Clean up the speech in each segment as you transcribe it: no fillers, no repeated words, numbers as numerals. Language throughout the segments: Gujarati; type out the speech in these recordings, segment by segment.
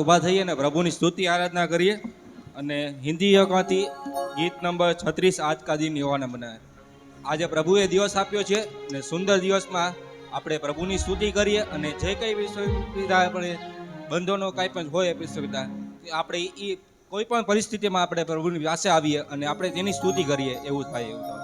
ઊભા થઈએ અને પ્રભુની સ્તુતિ આરાધના કરીએ અને હિન્દી યકમાંથી ગીત નંબર 36 આજ કા દિન યુવાને બનાવે. આજે પ્રભુએ દિવસ આપ્યો છે અને સુંદર દિવસમાં આપણે પ્રભુની સ્તુતિ કરીએ અને જે કંઈ બી સુવિધા આપણે બંધોનો કાંઈ પણ હોય એવી સુવિધા આપણે એ કોઈ પણ પરિસ્થિતિમાં આપણે પ્રભુની પાસે આવીએ અને આપણે તેની સ્તુતિ કરીએ એવું થાય એવું થાય.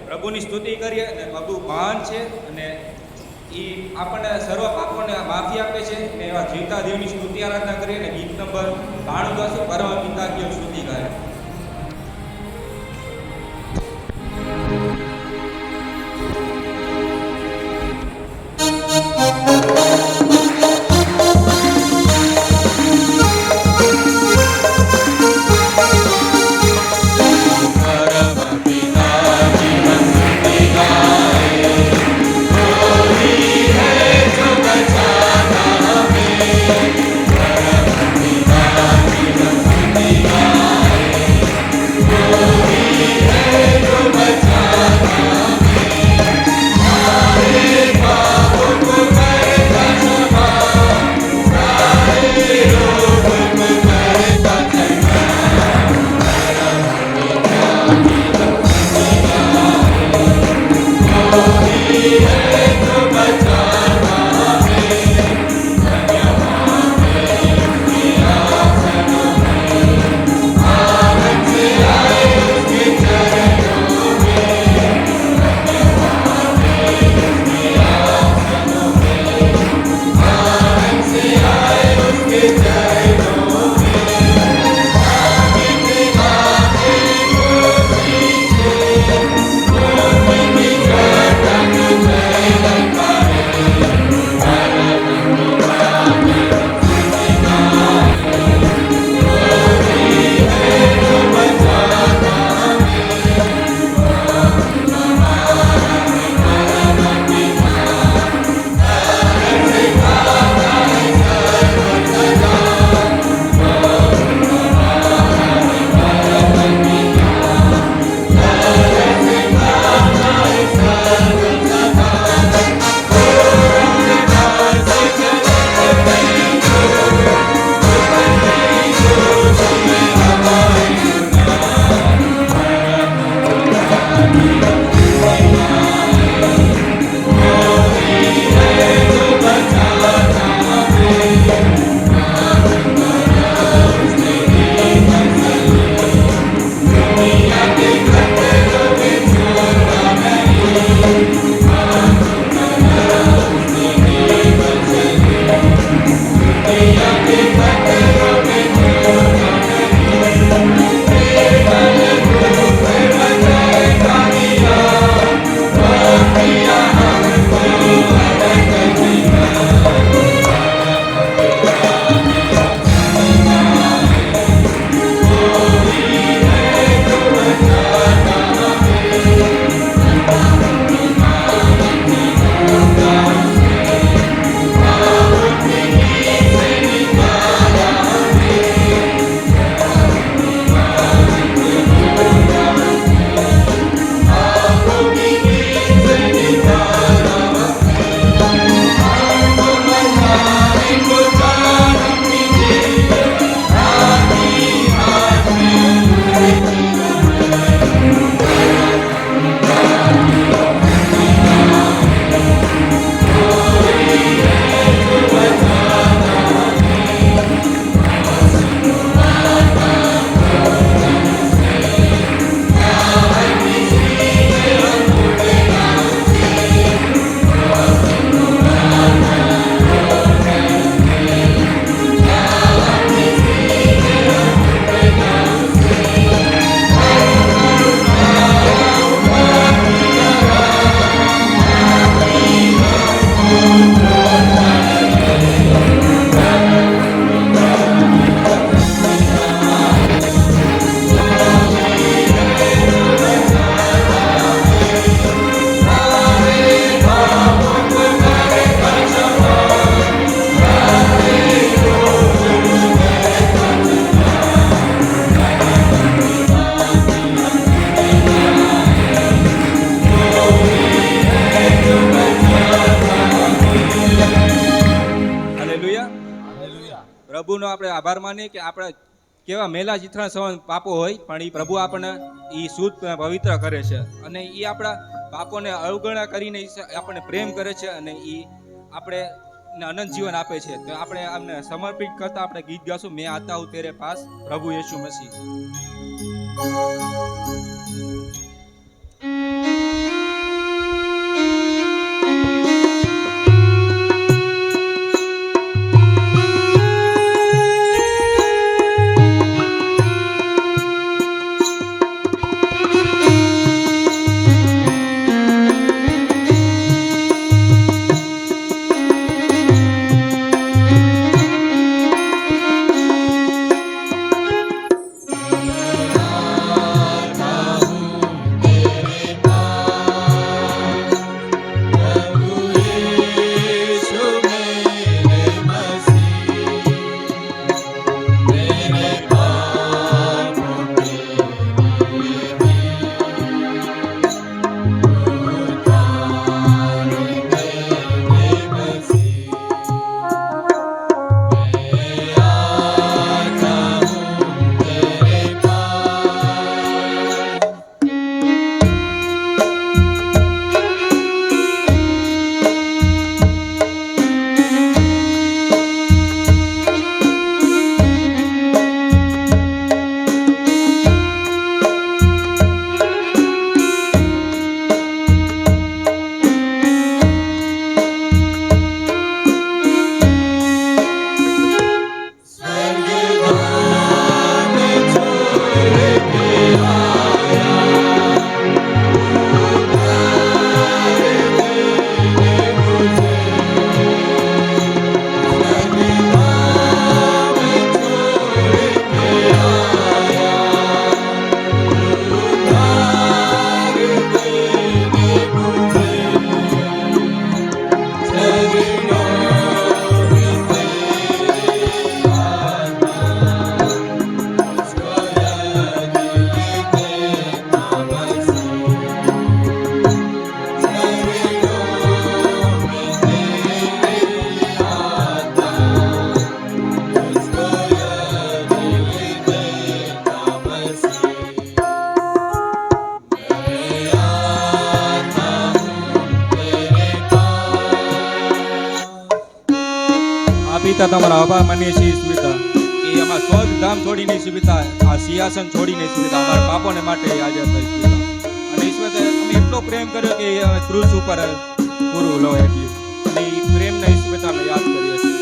પ્રભુની સ્તુતિ કરીએ અને પ્રભુ મહાન છે અને એ આપણને સર્વ પાપોને માફી આપે છે અને એવા જીવતા દેવની સ્તુતિ આરાધના કરીએ અને ગીત નંબર 92 ગાશું પરમ પિતા કી સ્તુતિ ગાય. પ્રભુનો આપણે આભાર માનીએ કે આપણે કેવા મેલા ચિત્રણ સવન પાપો હોય પણ એ પ્રભુ આપણને એ શુદ્ધ પવિત્ર કરે છે અને એ આપણા પાપોને અવગણના કરીને આપણને પ્રેમ કરે છે અને એ આપણે અનંત જીવન આપે છે. તો આપણે આમને સમર્પિત કરતા આપણે ગીત ગાશું, મેં આતા હું તેરે પાસ, પ્રભુ યીશુ મસીહ. પિતા તમારા આભાર માનીએ છીએ ઈશ્વરતા કે અમારા સ્વર્ગ ધામ છોડીને ઈશ્વરતા આ સિંહાસન છોડીને ઈશ્વરતા અમારા પાપોને માટે આજે હતા ઈશ્વરતા અને ઈશ્વરતા અમે એટલો પ્રેમ કર્યો કે ક્રૂસ ઉપર પૂરું લો આપ્યું અને એ પ્રેમને ઈશ્વરતા અમે યાદ કરીએ છીએ.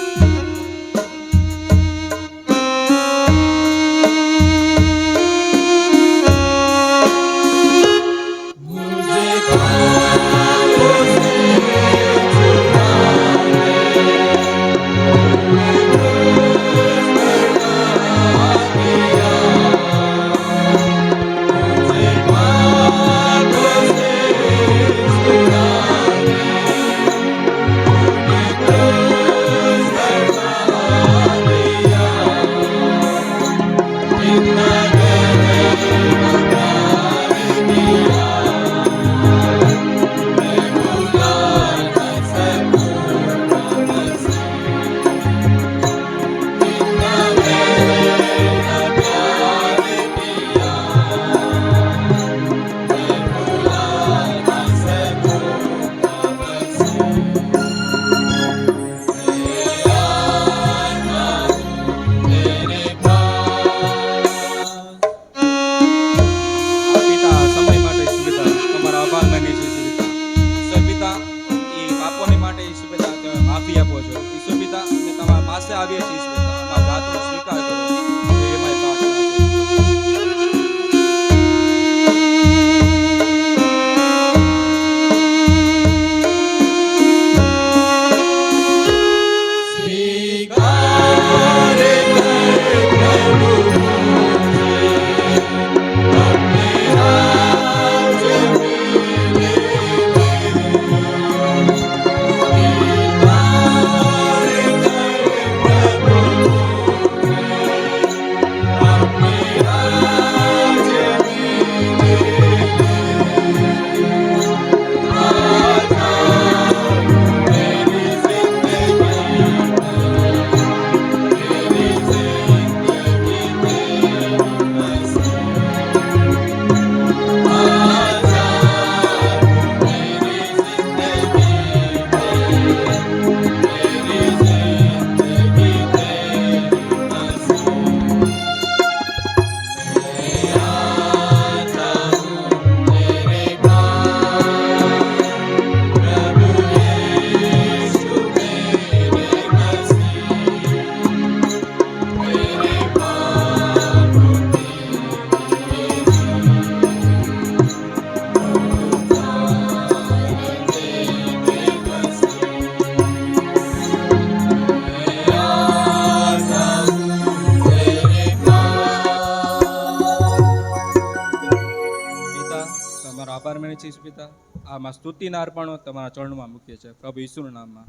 તમારો આભાર માનીએ છીએ પિતા. આમાં સ્તુતિના અર્પણો તમારા ચરણમાં મૂકીએ છીએ પ્રભુ ઈસુના નામમાં.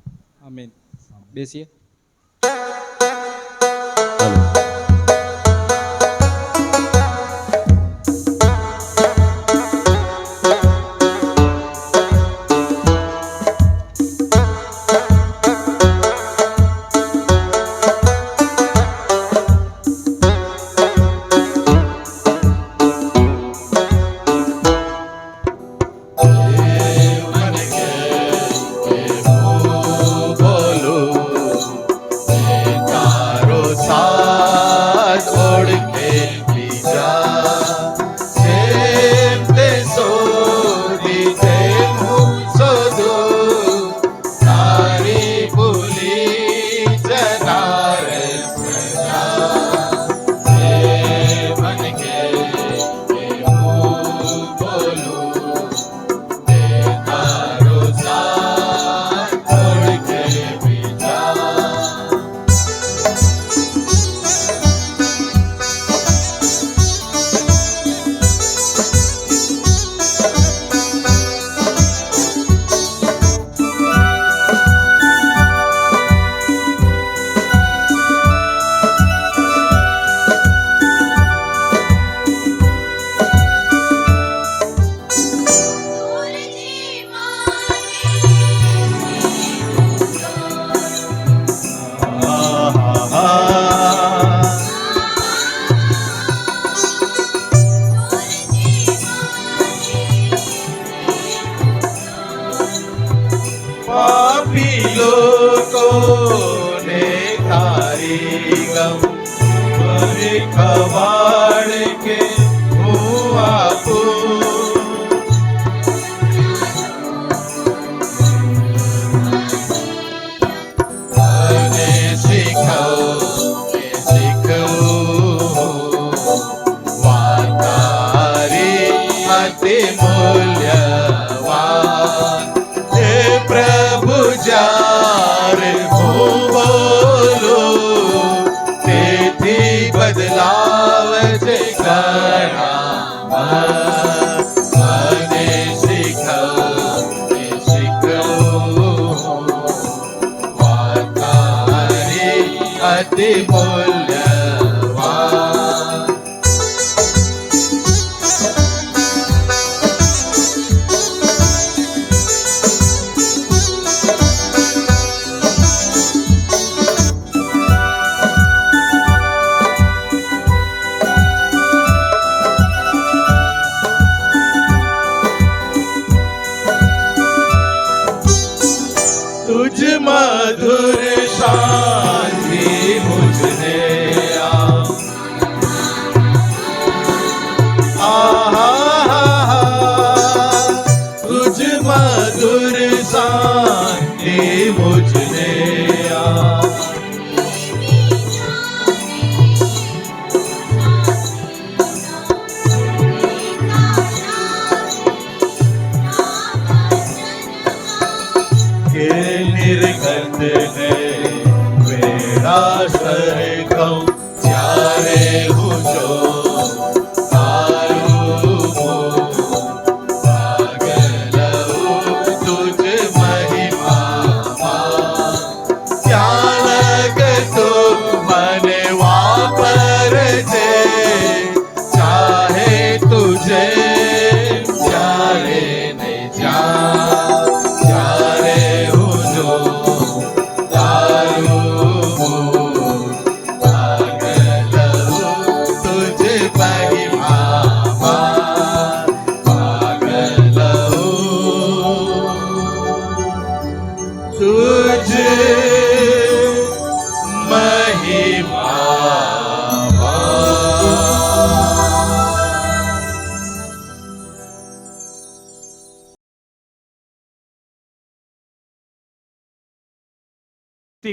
આમીન. બેસીએ.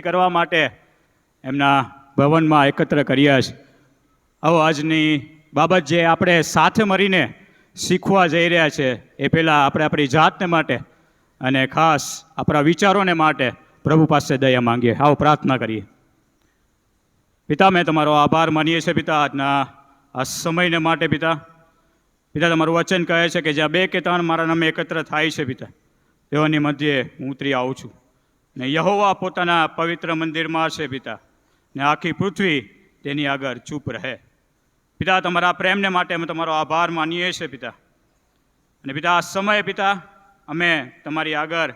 કરવા માટે એમના ભવનમાં એકત્ર કર્યા છે. હવે આજની બાબત જે આપણે સાથે મળીને શીખવા જઈ રહ્યા છે એ પહેલાં આપણે આપણી જાતને માટે અને ખાસ આપણા વિચારોને માટે પ્રભુ પાસે દયા માંગીએ. આવો પ્રાર્થના કરીએ. પિતા, મેં તમારો આભાર માનીએ છીએ પિતા આજના આ સમયને માટે પિતા. પિતા, તમારું વચન કહે છે કે જ્યાં 2 કે 3 મારા નામે એકત્ર થાય છે પિતા, તેઓની મધ્યે હું ઉતરી આવું છું. ને યહોવા પોતાના પવિત્ર મંદિરમાં છે પિતા, ને આખી પૃથ્વી તેની આગળ ચૂપ રહે. પિતા, તમારા પ્રેમને માટે અમે તમારો આભાર માનીએ છીએ પિતા. અને પિતા, આ સમયે પિતા અમે તમારી આગળ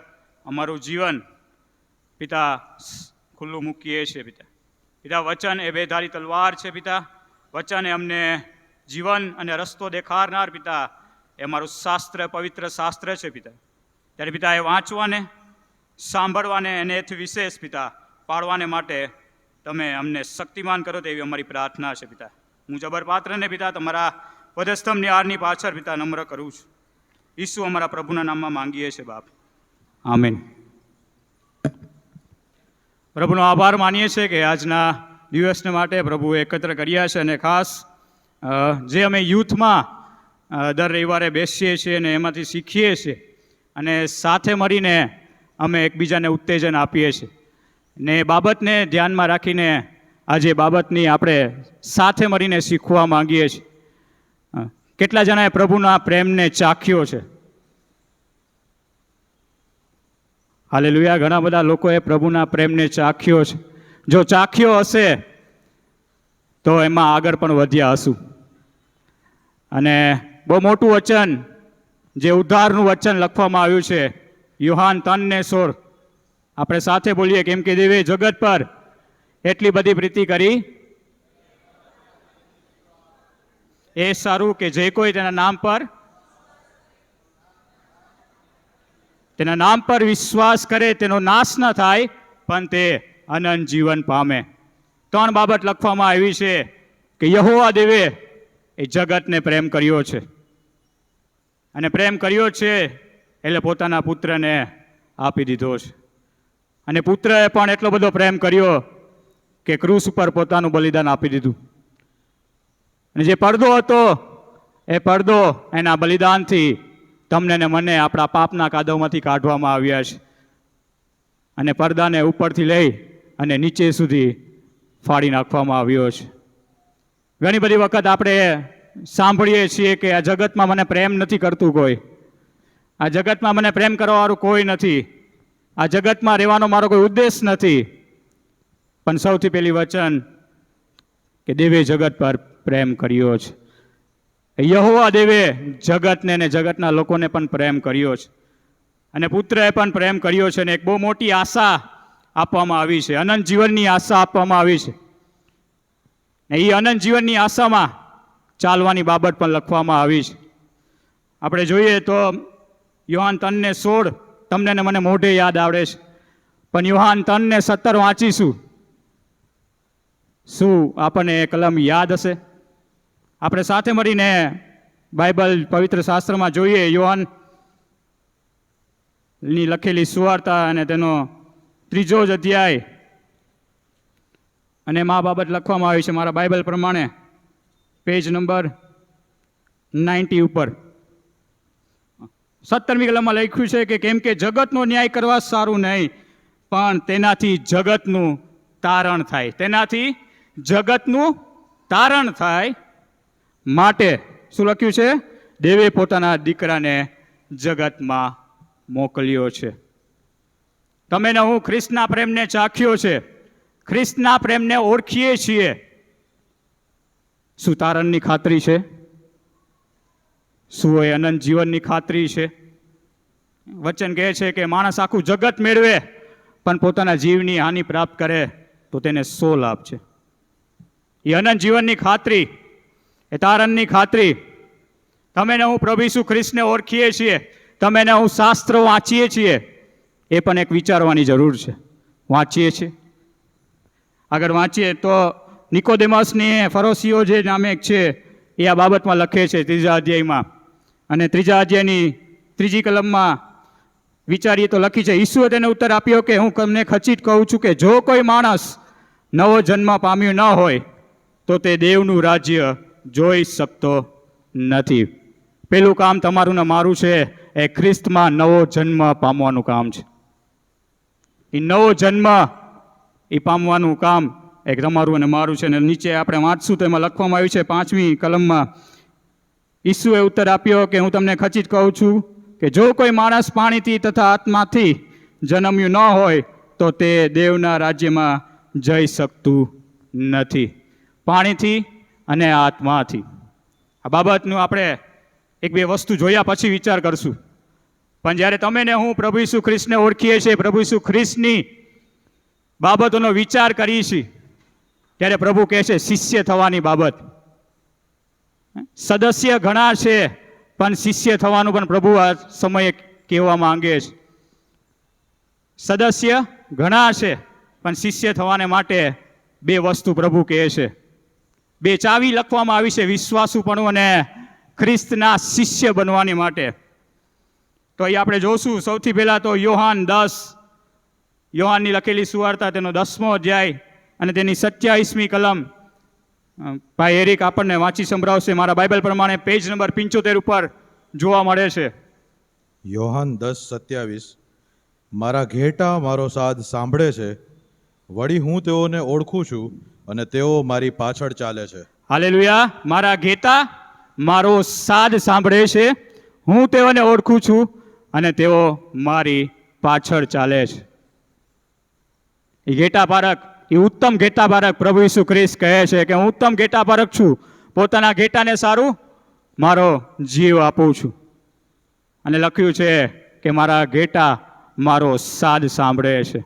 અમારું જીવન પિતા ખુલ્લું મૂકીએ છીએ પિતા. પિતા, વચન એ બેધારી તલવાર છે પિતા. વચન એ અમને જીવન અને રસ્તો દેખાડનાર પિતા એ અમારું શાસ્ત્ર, પવિત્ર શાસ્ત્ર છે પિતા. ત્યારે પિતા એ વાંચવાને, સાંભળવાને અને એથી વિશેષ પિતા પાડવાને માટે તમે અમને શક્તિમાન કરો તેવી અમારી પ્રાર્થના છે પિતા. હું જબર પાત્રને પિતા તમારા પદસ્તંભની આરની પાછળ પિતા નમ્ર કરું છું. ઈસુ અમારા પ્રભુના નામમાં માંગીએ છીએ બાપ, આમેન. પ્રભુનો આભાર માનીએ છીએ કે આજના દિવસને માટે પ્રભુએ એકત્ર કર્યા છે. અને ખાસ જે અમે યુથમાં દર રવિવારે બેસીએ છીએ અને એમાંથી શીખીએ છીએ અને સાથે મળીને અમે એકબીજાને ઉત્તેજન આપીએ છીએ, ને એ બાબતને ધ્યાનમાં રાખીને આજે બાબતની આપણે સાથે મળીને શીખવા માંગીએ છીએ. કેટલા જણાએ પ્રભુના પ્રેમને ચાખ્યો છે? હાલેલુયા. ઘણા બધા લોકોએ પ્રભુના પ્રેમને ચાખ્યો છે. જો ચાખ્યો હશે તો એમાં આગળ પણ વધ્યા હશું. અને બહુ મોટું વચન, જે ઉદ્ધારનું વચન લખવામાં આવ્યું છે, યોહાન 3:16, આપણે સાથે બોલીએ, કેમ કે દેવે જગત પર એટલી બધી પ્રીતિ કરી એ સારું કે જે કોઈ તેના નામ પર વિશ્વાસ કરે તેનો નાશ ન થાય, પણ તે અનંત જીવન પામે. 3 બાબત લખવામાં આવી છે કે યહોવા દેવે એ જગતને પ્રેમ કર્યો છે, અને પ્રેમ કર્યો છે એટલે પોતાના પુત્રને આપી દીધો છે. અને પુત્રએ પણ એટલો બધો પ્રેમ કર્યો કે ક્રૂસ ઉપર પોતાનું બલિદાન આપી દીધું. અને જે પડદો હતો એ પડદો એના બલિદાનથી તમને ને મને આપણા પાપના કાદવમાંથી કાઢવામાં આવ્યા છે. અને પડદાને ઉપરથી લઈ અને નીચે સુધી ફાડી નાખવામાં આવ્યો છે. ઘણી બધી વખત આપણે સાંભળીએ છીએ કે આ જગતમાં મને પ્રેમ નથી કરતું કોઈ, આ જગતમાં મને પ્રેમ કરવાવાળું કોઈ નથી, આ જગતમાં રહેવાનો મારો કોઈ ઉદ્દેશ નથી. પણ સૌથી પહેલી વચન કે દેવે જગત પર પ્રેમ કર્યો છે. યહોવા દેવે જગતને ને જગતના લોકોને પણ પ્રેમ કર્યો છે. અને પુત્રએ પણ પ્રેમ કર્યો છે. અને એક બહુ મોટી આશા આપવામાં આવી છે, અનંત જીવનની આશા આપવામાં આવી છે. ને એ અનંત જીવનની આશામાં ચાલવાની બાબત પણ લખવામાં આવી છે. આપણે જોઈએ તો યોહાન 3:16 તમને ને મને મોઢે યાદ આવડે છે, પણ યોહાન 3:17 વાંચીશું, શું આપણને એ કલમ યાદ હશે? આપણે સાથે મળીને બાઇબલ પવિત્ર શાસ્ત્રમાં જોઈએ, યોહાનની લખેલી સુવાર્તા અને તેનો 3 જ અધ્યાય, અને એમાં બાબત લખવામાં આવી છે મારા બાઇબલ પ્રમાણે પેજ નંબર 90 ઉપર 17મી કલમમાં લખ્યું છે કે કેમ કે જગતનો ન્યાય કરવા સારું નહીં, પણ તેનાથી જગતનું તારણ થાય, તેનાથી જગતનું તારણ થાય માટે શું લખ્યું છે? દેવે પોતાના દીકરાને જગતમાં મોકલ્યો છે. તમે ને હું ખ્રિસ્તના પ્રેમને ચાખ્યો છે, ખ્રિસ્તના પ્રેમને ઓળખીએ છીએ. શું તારણની ખાતરી છે? શું એ અનંત જીવનની ખાતરી છે? વચન કહે છે કે માણસ આખું જગત મેળવે પણ પોતાના જીવની હાનિ પ્રાપ્ત કરે તો તેને 100 લાભ છે. એ અનંત જીવનની ખાતરી, એ તારણની ખાતરી. તમે ને હું પ્રભુ ઈસુ ખ્રિસ્તને ઓળખીએ છીએ, તમે ને હું શાસ્ત્રો વાંચીએ છીએ, એ પણ એક વિચારવાની જરૂર છે. વાંચીએ છીએ, આગળ વાંચીએ તો નિકોદેમસની ફરોશીઓ જે નામે એક છે એ આ બાબતમાં લખે છે 3 અધ્યાયમાં, અને 3 અધ્યાયની 3જી કલમમાં વિચારીએ તો લખી છે, ઈસુએ તેને ઉત્તર આપ્યો કે હું તમને ખચીત કહું છું કે જો કોઈ માણસ નવો જન્મ પામ્યો ન હોય તો તે દેવનું રાજ્ય જોઈ શકતો નથી. પેલું કામ તમારું ને મારું છે એ ખ્રિસ્તમાં નવો જન્મ પામવાનું કામ છે. એ નવો જન્મ એ પામવાનું કામ એક તમારું અને મારું છે. ને નીચે આપણે વાંચશું તો એમાં લખવામાં આવ્યું છે 5મી કલમમાં, ઈસુએ ઉત્તર આપ્યો કે હું તમને ખચિત કહું છું કે જો કોઈ માણસ પાણીથી તથા આત્માથી જન્મ્યું ન હોય તો તે દેવના રાજ્યમાં જઈ શકતું નથી. પાણીથી અને આત્માથી. આ બાબતનું આપણે એક બે વસ્તુ જોયા પછી વિચાર કરશું. પણ જ્યારે તમે ને હું પ્રભુ ઈસુ ખ્રિસ્તને ઓળખીએ છીએ, પ્રભુ ઈસુ ખ્રિસ્તની બાબતોનો વિચાર કરીએ છીએ, ત્યારે પ્રભુ કહે છે શિષ્ય થવાની બાબત. સદસ્ય ઘણા છે પણ શિષ્ય થવાનું પણ પ્રભુ આ સમયે કહેવા માંગે છે. સદસ્ય ઘણા છે પણ શિષ્ય થવાને માટે બે વસ્તુ પ્રભુ કહે છે. બે ચાવી લખવામાં આવી છે, વિશ્વાસુપણું અને ખ્રિસ્તના શિષ્ય બનવાની માટે. તો અહીં આપણે જોશું સૌથી પહેલા તો યોહાનની લખેલી સુવાર્તા તેનો 10મો અધ્યાય અને તેની 27મી કલમ. ભાઈ એરિક આપણને વાંચી સંભળાવશે. મારા બાઇબલ પ્રમાણે પેજ નંબર 75 ઉપર જોવા મળે છે. યોહાન 10:27 મારા ઘેટા મારો સાદ સાંભળે છે, વળી હું તેઓને ઓળખું છું અને તેઓ મારી પાછળ ચાલે છે. હાલેલુયા. મારા ઘેટા મારો સાદ સાંભળે છે, હું તેઓને ઓળખું છું અને તેઓ મારી પાછળ ચાલે છે. એ ઘેટા પારક, એ ઉત્તમ ઘેટા પારક પ્રભુ ઈસુ ખ્રિસ્ત કહે છે કે હું ઉત્તમ ઘેટા પારક છું, પોતાના ઘેટાને સારું મારો જીવ આપું છું. અને લખ્યું છે કે મારા ઘેટા મારો સાદ સાંભળે છે.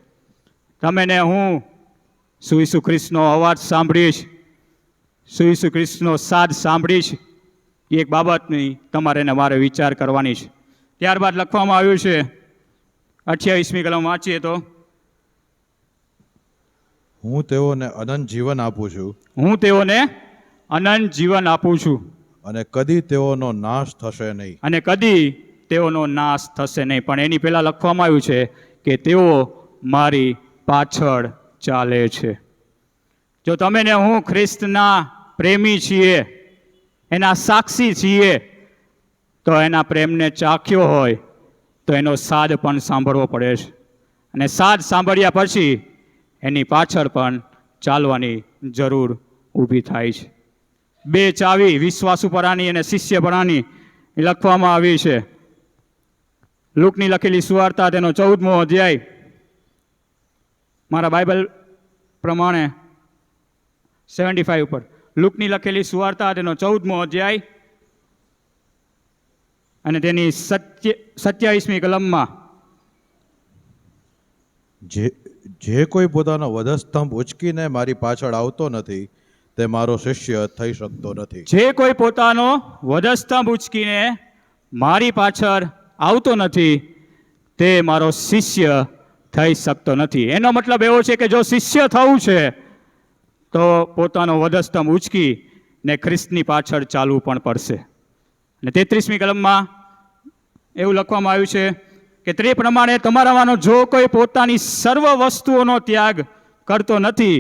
તમે ને હું શું ઈસુ ખ્રિસ્તનો અવાજ સાંભળીશ, શું ઈસુ ખ્રિસ્તનો સાદ સાંભળીશ, એ એક બાબતની તમારે ને મારે વિચાર કરવાની છે. ત્યારબાદ લખવામાં આવ્યું છે 28મી કલમ વાંચીએ તો, હું તેઓને અનંત જીવન આપું છું હું તેઓને અનંત જીવન આપું છું અને કદી તેઓનો નાશ થશે નહીં. અને કદી તેઓનો નાશ થશે નહીં. પણ એની પહેલાં લખવામાં આવ્યું છે કે તેઓ મારી પાછળ ચાલે છે. જો તમે ને હું ખ્રિસ્તના પ્રેમી છીએ, એના સાક્ષી છીએ, તો એના પ્રેમને ચાખ્યો હોય તો એનો સાદ પણ સાંભળવો પડે છે. અને સાદ સાંભળ્યા પછી એની પાછળ પણ ચાલવાની જરૂર ઊભી થાય છે. બે ચાવી વિશ્વાસુપરાની અને શિષ્યપરાની લખવામાં આવી છે. લૂકની લખેલી સુવાર્તા તેનો 14મો અધ્યાય, મારા બાઇબલ પ્રમાણે 75 ઉપર, લૂકની લખેલી સુવાર્તા તેનો 14મો અધ્યાય અને તેની 27મી કલમમાં, જે કોઈ પોતાનો વધસ્તંભ ઉચકીને મારી પાછળ આવતો નથી તે મારો શિષ્ય થઈ શકતો નથી. જે કોઈ પોતાનો વધસ્તંભ ઉચકીને મારી પાછળ આવતો નથી તે મારો શિષ્ય થઈ શકતો નથી. એનો મતલબ એવો છે કે જો શિષ્ય થવું છે તો પોતાનો વધસ્તંભ ઉચકીને ખ્રિસ્તની પાછળ ચાલવું પણ પડશે. અને 33મી કલમમાં એવું લખવામાં આવ્યું છે કે તે પ્રમાણે તમારામાંનો જો કોઈ પોતાની સર્વ વસ્તુઓનો ત્યાગ કરતો નથી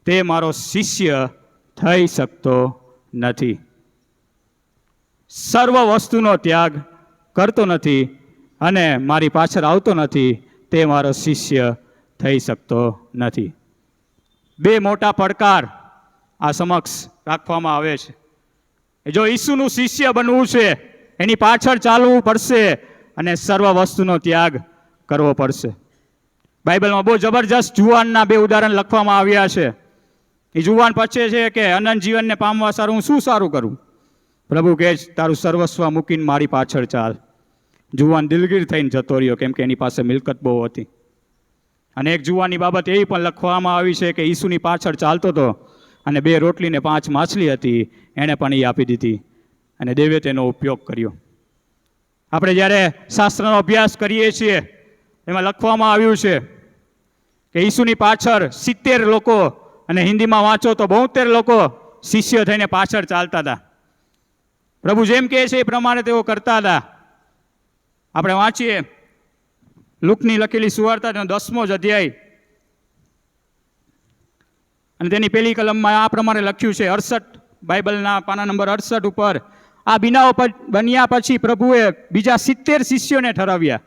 તે મારો શિષ્ય થઈ શકતો નથી. સર્વ વસ્તુનો ત્યાગ કરતો નથી અને મારી પાછળ આવતો નથી તે મારો શિષ્ય થઈ શકતો નથી. બે મોટા પડકાર આ સમક્ષ રાખવામાં આવે છે. જો ઈસુનું શિષ્ય બનવું છે, એની પાછળ ચાલવું પડશે અને સર્વ વસ્તુનો ત્યાગ કરવો પડશે. બાઇબલમાં બહુ જબરજસ્ત જુવાનના બે ઉદાહરણ લખવામાં આવ્યા છે. એ જુવાન પૂછે છે કે અનંત જીવનને પામવા સારું હું શું સારું કરું? પ્રભુ કહે તારું સર્વસ્વ મૂકીને મારી પાછળ ચાલ. જુવાન દિલગીર થઈને જતો રહ્યો, કેમ કે એની પાસે મિલકત બહુ હતી. અને એક જુવાનની બાબત એવી પણ લખવામાં આવી છે કે ઈસુની પાછળ ચાલતો હતો અને 2 રોટલી ને 5 માછલી હતી, એણે પણ એ આપી દીધી અને દેવે તેનો ઉપયોગ કર્યો. આપણે જ્યારે શાસ્ત્રનો અભ્યાસ કરીએ છીએ એમાં લખવામાં આવ્યું છે કે ઈસુની પાછળ 70 લોકો, અને હિન્દીમાં વાંચો તો 72 લોકો શિષ્ય થઈને પાછળ ચાલતા હતા. પ્રભુ જેમ કહે છે એ પ્રમાણે તેઓ કરતા હતા. આપણે વાંચીએ લૂકની લખેલી સુવાર્તા તેનો 10મો જ અધ્યાય અને તેની પહેલી કલમમાં આ પ્રમાણે લખ્યું છે. 68 બાઇબલના પાના નંબર 68 ઉપર, આ બનાવ બન્યા પછી પ્રભુએ બીજા 70 શિષ્યોને ઠરાવ્યા.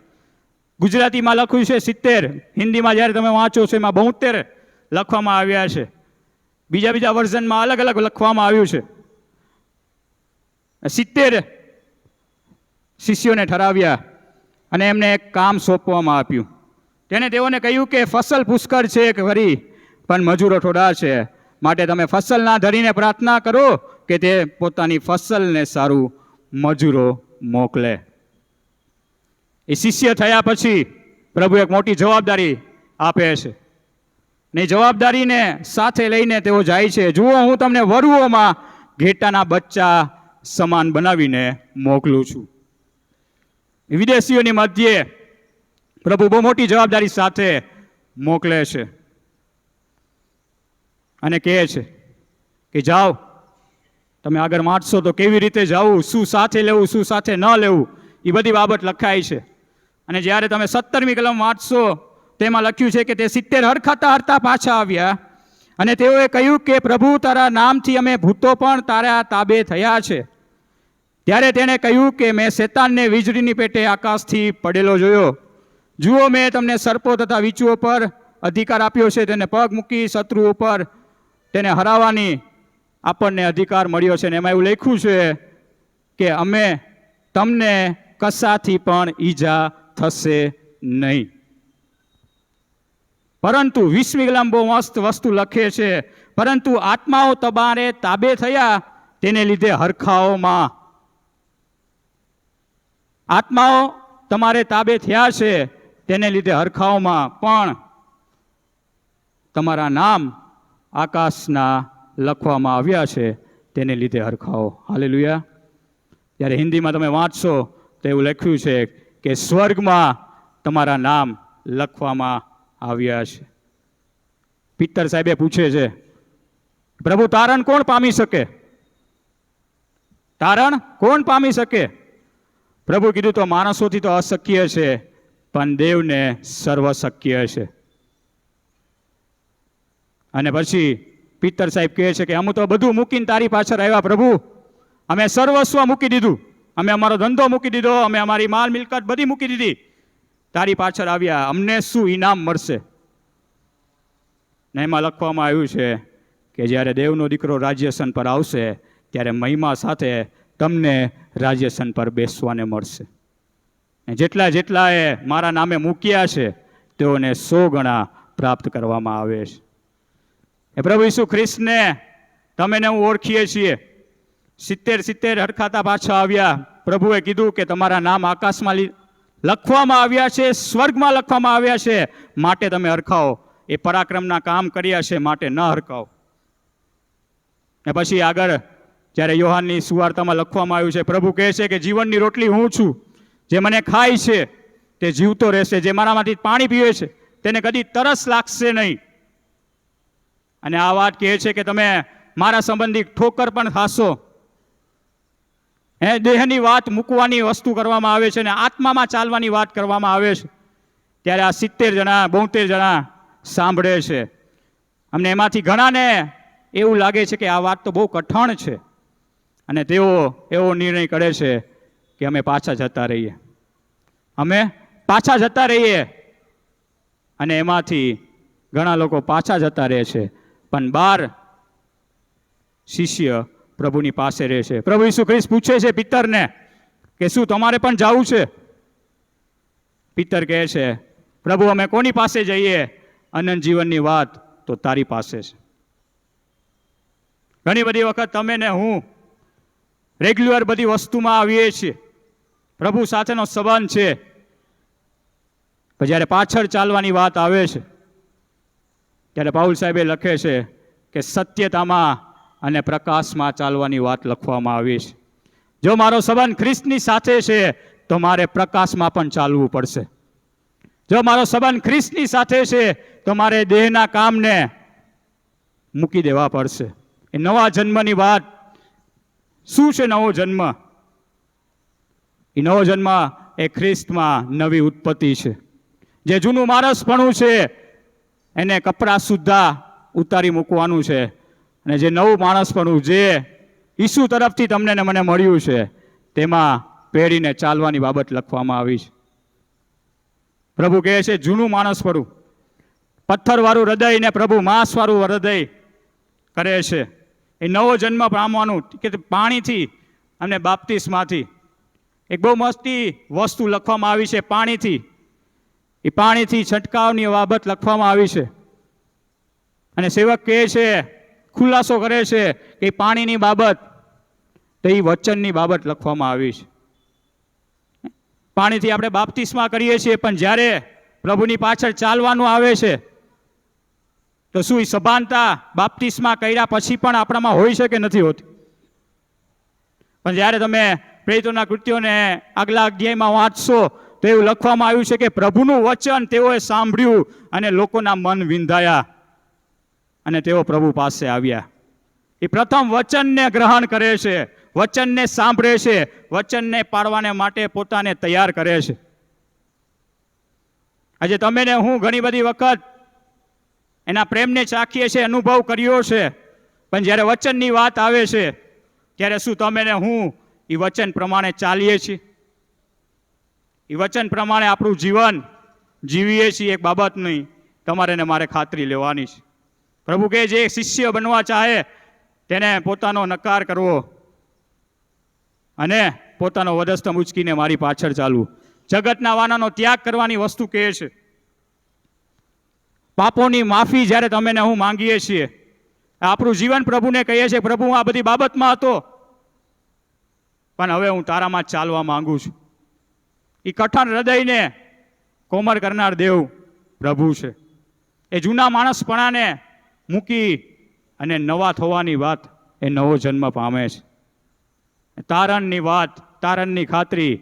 ગુજરાતીમાં લખ્યું છે 70, હિન્દીમાં જ્યારે તમે વાંચો છો એમાં 72 લખવામાં આવ્યા છે. બીજા વર્ઝનમાં અલગ અલગ લખવામાં આવ્યું છે. 70 શિષ્યોને ઠરાવ્યા અને એમને એક કામ સોંપવામાં આપ્યું. તેને તેઓને કહ્યું કે ફસલ પુષ્કળ છે ખરી, પણ મજૂરો થોડા છે. માટે તમે ફસલના ધણીને પ્રાર્થના કરો કે તે પોતાની ફસલને સારું મજૂરો મોકલે. એ શિષ્ય થયા પછી પ્રભુ એક મોટી જવાબદારી આપે છે. ને જવાબદારીને સાથે લઈને તેઓ જાય છે. જુઓ, હું તમને વરુઓમાં ઘેટાના બચ્ચા સમાન બનાવીને મોકલું છું. વિદેશીઓની મધ્યે પ્રભુ બહુ મોટી જવાબદારી સાથે મોકલે છે અને કહે છે કે જાઓ, તમે આગળ વાંચશો તો કેવી રીતે જવું, શું સાથે લેવું, શું સાથે ન લેવું, એ બધી બાબત લખાઈ છે. અને જ્યારે તમે 17મી કલમ વાંચશો તેમાં લખ્યું છે કે તે 70 હરખાતા હરતા પાછા આવ્યા અને તેઓએ કહ્યું કે પ્રભુ, તારા નામથી અમે ભૂતો પણ તારા તાબે થયા છે. ત્યારે તેણે કહ્યું કે મેં શેતાનને વીજળીની પેટે આકાશથી પડેલો જોયો. જુઓ, મેં તમને સર્પો તથા વીંછીઓ પર અધિકાર આપ્યો છે. તેને પગ મૂકી શત્રુઓ પર તેને હરાવવાની આપણને અધિકાર મળ્યો છે. અને એમાં એવું લખ્યું છે કે અમે તમને કશાથી પણ ઈજા થશે નહીં. પરંતુ 20મી કલમ બહુ મસ્ત વસ્તુ લખે છે, પરંતુ આત્માઓ તમારે તાબે થયા તેને લીધે હરખાઓમાં. આત્માઓ તમારે તાબે થયા છે તેને લીધે હરખાઓમાં પણ તમારા નામ આકાશના લખવામાં આવ્યા છે તેને લીધે હરખાઓ. હાલેલુયા. જ્યારે હિન્દીમાં તમે વાંચશો તો એવું લખ્યું છે કે સ્વર્ગમાં તમારા નામ લખવામાં આવ્યા છે. પિત્તર સાહેબે પૂછે છે, પ્રભુ, તારણ કોણ પામી શકે? તારણ કોણ પામી શકે? પ્રભુ કીધું, તો માણસોથી તો અશક્ય છે, પણ દેવને સર્વ શક્ય છે. અને પછી પિત્તર સાહેબ કહે છે કે અમે તો બધું મૂકીને તારી પાછળ આવ્યા પ્રભુ. અમે સર્વસ્વ મૂકી દીધું, અમે અમારો ધંધો મૂકી દીધો, અમે અમારી માલ મિલકત બધી મૂકી દીધી, તારી પાછળ આવ્યા, અમને શું ઇનામ મળશે? ને એમાં લખવામાં આવ્યું છે કે જ્યારે દેવનો દીકરો રાજ્યસન પર આવશે ત્યારે મહિમા સાથે તમને રાજ્યસન પર બેસવાને મળશે. જેટલા જેટલાએ મારા નામે મૂક્યા છે તેઓને 100 ગણા પ્રાપ્ત કરવામાં આવે છે. એ પ્રભુ ઈસુ ખ્રિસ્તને તમે ને હું ઓળખીએ છીએ. 70 હરખાતા પાછા આવ્યા. પ્રભુએ કીધું કે તમારા નામ આકાશમાં લખવામાં આવ્યા છે, સ્વર્ગમાં લખવામાં આવ્યા છે, માટે તમે હરખાઓ. એ પરાક્રમના કામ કર્યા છે માટે ન હરખાઓ. ને પછી આગળ જ્યારે યોહાનની સુવાર્તામાં લખવામાં આવ્યું છે, પ્રભુ કહે છે કે જીવનની રોટલી હું છું, જે મને ખાય છે તે જીવતો રહેશે, જે મારામાંથી પાણી પીવે છે તેને કદી તરસ લાગશે નહીં. અને આ વાત કહે છે કે તમે મારા સંબંધી ઠોકર પણ ખાશો. દેહની વાત મૂકવાની વસ્તુ કરવામાં આવે છે અને આત્મામાં ચાલવાની વાત કરવામાં આવે છે. ત્યારે આ 70 જણા 72 જણા સાંભળે છે. અમને એમાંથી ઘણાને એવું લાગે છે કે આ વાત તો બહુ કઠણ છે અને તેઓ એવો નિર્ણય કરે છે કે અમે પાછા જતા રહીએ, અમે પાછા જતા રહીએ. અને એમાંથી ઘણા લોકો પાછા જતા રહે છે, પણ 12 શિષ્ય પ્રભુની પાસે રહે છે. પ્રભુ ઈસુ ખ્રિસ્ત પૂછે છે પિત્તરને કે શું તમારે પણ જવું છે? પિત્તર કહે છે, પ્રભુ, અમે કોની પાસે જઈએ? અનંત જીવનની વાત તો તારી પાસે છે. ઘણી બધી વખત તમે ને હું રેગ્યુલર બધી વસ્તુમાં આવીએ છીએ, પ્રભુ સાથેનો સંબંધ છે, પણ જ્યારે પાછળ ચાલવાની વાત આવે છે ત્યારે પાઉલ સાહેબે લખે છે કે સત્યતામાં અને પ્રકાશમાં ચાલવાની વાત લખવામાં આવી છે. જો મારો સંબંધ ખ્રિસ્તની સાથે છે તો મારે પ્રકાશમાં પણ ચાલવું પડશે. જો મારો સંબંધ ખ્રિસ્તની સાથે છે તો મારે દેહના કામને મૂકી દેવા પડશે. એ નવા જન્મની વાત શું છે? નવો જન્મ, એ નવો જન્મ એ ખ્રિસ્તમાં નવી ઉત્પત્તિ છે. જે જૂનું માણસપણું છે એને કપડાં સુદ્ધા ઉતારી મૂકવાનું છે, અને જે નવું માણસપણું જે ઈસુ તરફથી તમને ને મને મળ્યું છે તેમાં પહેરીને ચાલવાની બાબત લખવામાં આવી છે. પ્રભુ કહે છે જૂનું માણસપણું, પથ્થરવાળું હૃદય ને પ્રભુ માંસવાળું હૃદય કરે છે. એ નવો જન્મ પામવાનું કે પાણીથી અમને બાપ્તિસ્માથી એક બહુ મસ્તી વસ્તુ લખવામાં આવી છે પાણીથી. એ પાણીથી છંટકાવની બાબત લખવામાં આવી છે. અને સેવક કહે છે, ખુલાસો કરે છે કે પાણીની બાબત તો એ વચનની બાબત લખવામાં આવી છે. પાણીથી આપણે બાપ્તિસ્મા કરીએ છીએ, પણ જ્યારે પ્રભુની પાછળ ચાલવાનું આવે છે તો શું એ સભાનતા બાપ્તિસ્મા કર્યા પછી પણ આપણામાં હોય છે કે નથી હોતી? પણ જ્યારે તમે પ્રેરિતોના કૃત્યોને આગલા અધ્યાયમાં વાંચશો તો એવું લખવામાં આવ્યું છે કે પ્રભુનું વચન તેઓએ સાંભળ્યું અને લોકોના મન વિંધાયા અને તેઓ પ્રભુ પાસે આવ્યા. એ પ્રથમ વચનને ગ્રહણ કરે છે, વચનને સાંભળે છે, વચનને પાળવાને માટે પોતાને તૈયાર કરે છે. આજે તમે ને હું ઘણી બધી વખત એના પ્રેમને ચાખીએ છીએ, અનુભવ કર્યો છે, પણ જ્યારે વચનની વાત આવે છે ત્યારે શું તમે ને હું એ વચન પ્રમાણે ચાલીએ છીએ? એ વચન પ્રમાણે આપણું જીવન જીવીએ છીએ? એક બાબતની તમારે ને મારે ખાતરી લેવાની છે. પ્રભુ કહે જે શિષ્ય બનવા ચાહે તેને પોતાનો નકાર કરવો અને પોતાનો વધસ્તંભ ઉચકીને મારી પાછળ ચાલવું. જગતના વાનાનો ત્યાગ કરવાની વસ્તુ કહે છે. પાપોની માફી જ્યારે તમે ને હું માંગીએ છીએ, આપણું જીવન પ્રભુને કહીએ છીએ, પ્રભુ હું આ બધી બાબતમાં હતો પણ હવે હું તારામાં ચાલવા માંગુ છું. એ કઠણ હૃદયને કોમળ કરનાર દેવ પ્રભુ છે. એ જૂના માણસપણાને મૂકી અને નવા થવાની વાત, એ નવો જન્મ પામે છે. તારણની વાત, તારણની ખાતરી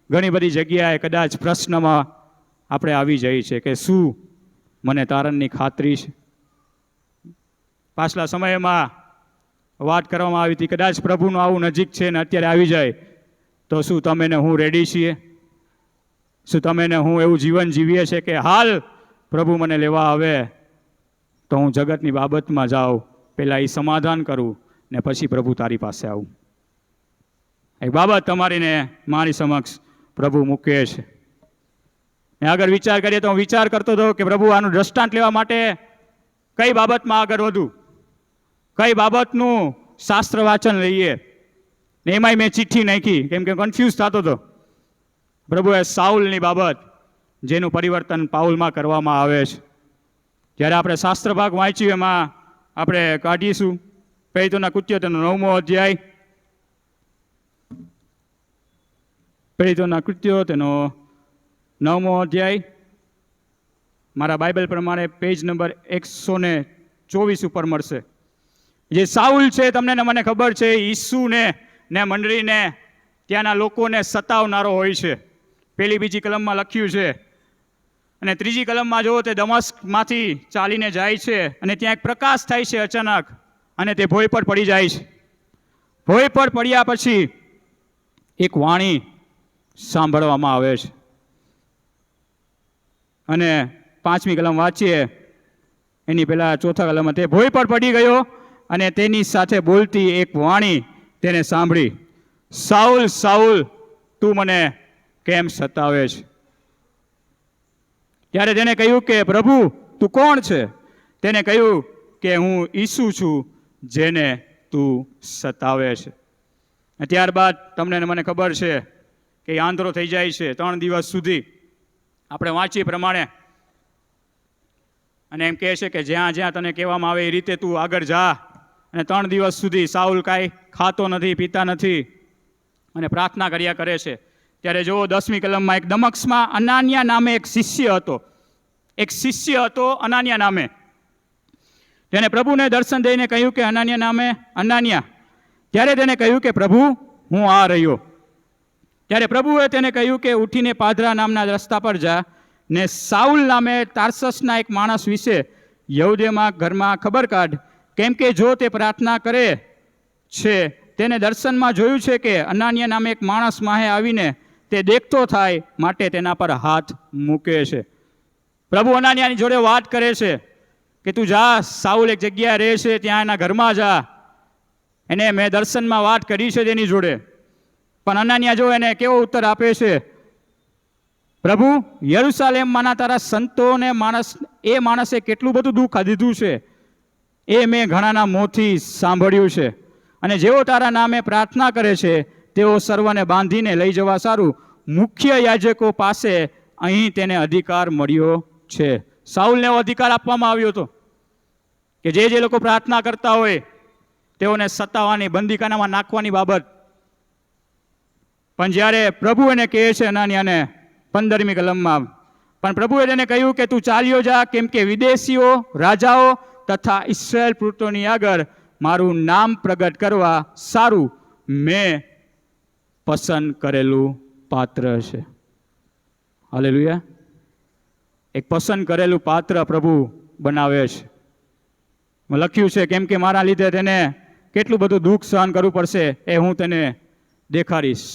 ઘણી બધી જગ્યાએ કદાચ પ્રશ્નમાં આપણે આવી જઈએ છે કે શું મને તારણની ખાતરી છે? પાછલા સમયમાં વાત કરવામાં આવી હતી, કદાચ પ્રભુનું આવું નજીક છે ને અત્યારે આવી જાય તો શું તમે ને હું રેડી છીએ? શું તમે ને હું એવું જીવન જીવીએ છીએ કે હાલ પ્રભુ મને લેવા આવે તો હું જગતની બાબતમાં જાઉં, પહેલાં એ સમાધાન કરું ને પછી પ્રભુ તારી પાસે આવું? એક બાબત તમારીને મારી સમક્ષ પ્રભુ મૂકે છે. ને આગળ વિચાર કરીએ તો હું વિચાર કરતો હતો કે પ્રભુ આનું દ્રષ્ટાંત લેવા માટે કઈ બાબતમાં આગળ વધું, કઈ બાબતનું શાસ્ત્ર વાંચન લઈએ. ને એમાંય મેં ચિઠ્ઠી નાખી કેમ કે કન્ફ્યુઝ થતો હતો. પ્રભુએ સાઉલની બાબત જેનું પરિવર્તન પાઉલમાં કરવામાં આવે છે. જ્યારે આપણે શાસ્ત્ર ભાગ વાંચ્યું એમાં આપણે કાઢીશું પ્રેરિતોના કૃત્યો તેનો 9મો અધ્યાય, પ્રેરિતોના કૃત્યો તેનો 9મો અધ્યાય, મારા બાઇબલ પ્રમાણે પેજ નંબર 124 ઉપર મળશે. જે સાઉલ છે તમને ને મને ખબર છે, ઈસુને ને મંડળીને ત્યાંના લોકોને સતાવનારો હોય છે. પહેલી બીજી કલમમાં લખ્યું છે. અને ત્રીજી કલમમાં જુઓ તે દમસ્કમાંથી ચાલીને જાય છે અને ત્યાં એક પ્રકાશ થાય છે અચાનક અને તે ભોય પર પડી જાય છે. ભોય પર પડ્યા પછી એક વાણી સાંભળવામાં આવે છે. અને 5મી કલમ વાંચીએ એની પહેલાં 4થા કલમમાં, તે ભોય પર પડી ગયો અને તેની સાથે બોલતી એક વાણી તેને સાંભળી, સાઉલ સાઉલ તું મને કેમ સતાવે છે? ત્યારે તેને કહ્યું કે પ્રભુ તું કોણ છે? તેને કહ્યું કે હું ઈસુ છું જેને તું સતાવે છે. ત્યારબાદ તમને મને ખબર છે કે આંધળો થઈ જાય છે 3 દિવસ સુધી, આપણે વાંચીએ પ્રમાણે. અને એમ કહે છે કે જ્યાં જ્યાં તને કહેવામાં આવે એ રીતે તું આગળ જા. અને 3 દિવસ સુધી સાઉલ કાંઈ ખાતો નથી, પીતા નથી અને પ્રાર્થના કર્યા કરે છે. ત્યારે જુઓ 10મી કલમમાં, એક દમસ્કમાં અનાનિયા નામે એક શિષ્ય હતો. એક શિષ્ય હતો અનાનિયા નામે. તેને પ્રભુને દર્શન દઈને કહ્યું કે અનાનિયા નામે અનાનિયા. ત્યારે તેને કહ્યું કે પ્રભુ હું આ રહ્યો. ત્યારે પ્રભુએ તેને કહ્યું કે ઉઠીને પાદરા નામના રસ્તા પર જા ને સાઉલ નામે તાર્સસના એક માણસ વિશે યહૂદીમાં ઘરમાં ખબર કાઢ, કેમ કે જો તે પ્રાર્થના કરે છે તેને દર્શનમાં જોયું છે કે અનાનિયા નામે એક માણસ માહે આવીને તે દેખતો થાય માટે તેના પર હાથ મૂકે છે. પ્રભુ અનાનિયાની જોડે વાત કરે છે કે તું જા, સાઉલ એક જગ્યાએ રહે છે ત્યાં એના ઘરમાં જા, એને મેં દર્શનમાં વાત કરી છે તેની જોડે. પણ અનાનિયા જો એને કેવો ઉત્તર આપે છે, પ્રભુ યરુશલેમમાંના તારા સંતોને એ માણસે કેટલું બધું દુઃખ દીધું છે એ મેં ઘણાના મોંથી સાંભળ્યું છે. અને જેઓ તારા નામે પ્રાર્થના કરે છે તેઓ સર્વને બાંધીને લઈ જવા સારું મુખ્ય યાજકો પાસે અહીં તેને અધિકાર મળ્યો છે. સાઉલને એવો અધિકાર આપવામાં આવ્યો હતો કે જે લોકો પ્રાર્થના કરતા હોય તેઓને સતાવવાની, બંદીખાનામાં નાખવાની બાબત. પણ જ્યારે પ્રભુ એને કહે છે અનાનિયાને 15મી કલમમાં, પણ પ્રભુએ તેને કહ્યું કે તું ચાલ્યો જા, કેમ કે વિદેશીઓ, રાજાઓ તથા ઇસ્રાયેલ પુત્રોની આગળ મારું નામ પ્રગટ કરવા સારું મેં પસંદ કરેલું પાત્ર છે. હાલેલુયા. એક પસંદ કરેલું પાત્ર પ્રભુ બનાવે છે. લખ્યું છે, કેમ કે મારા લીધે તેને કેટલું બધું દુઃખ સહન કરવું પડશે એ હું તેને દેખાડીશ.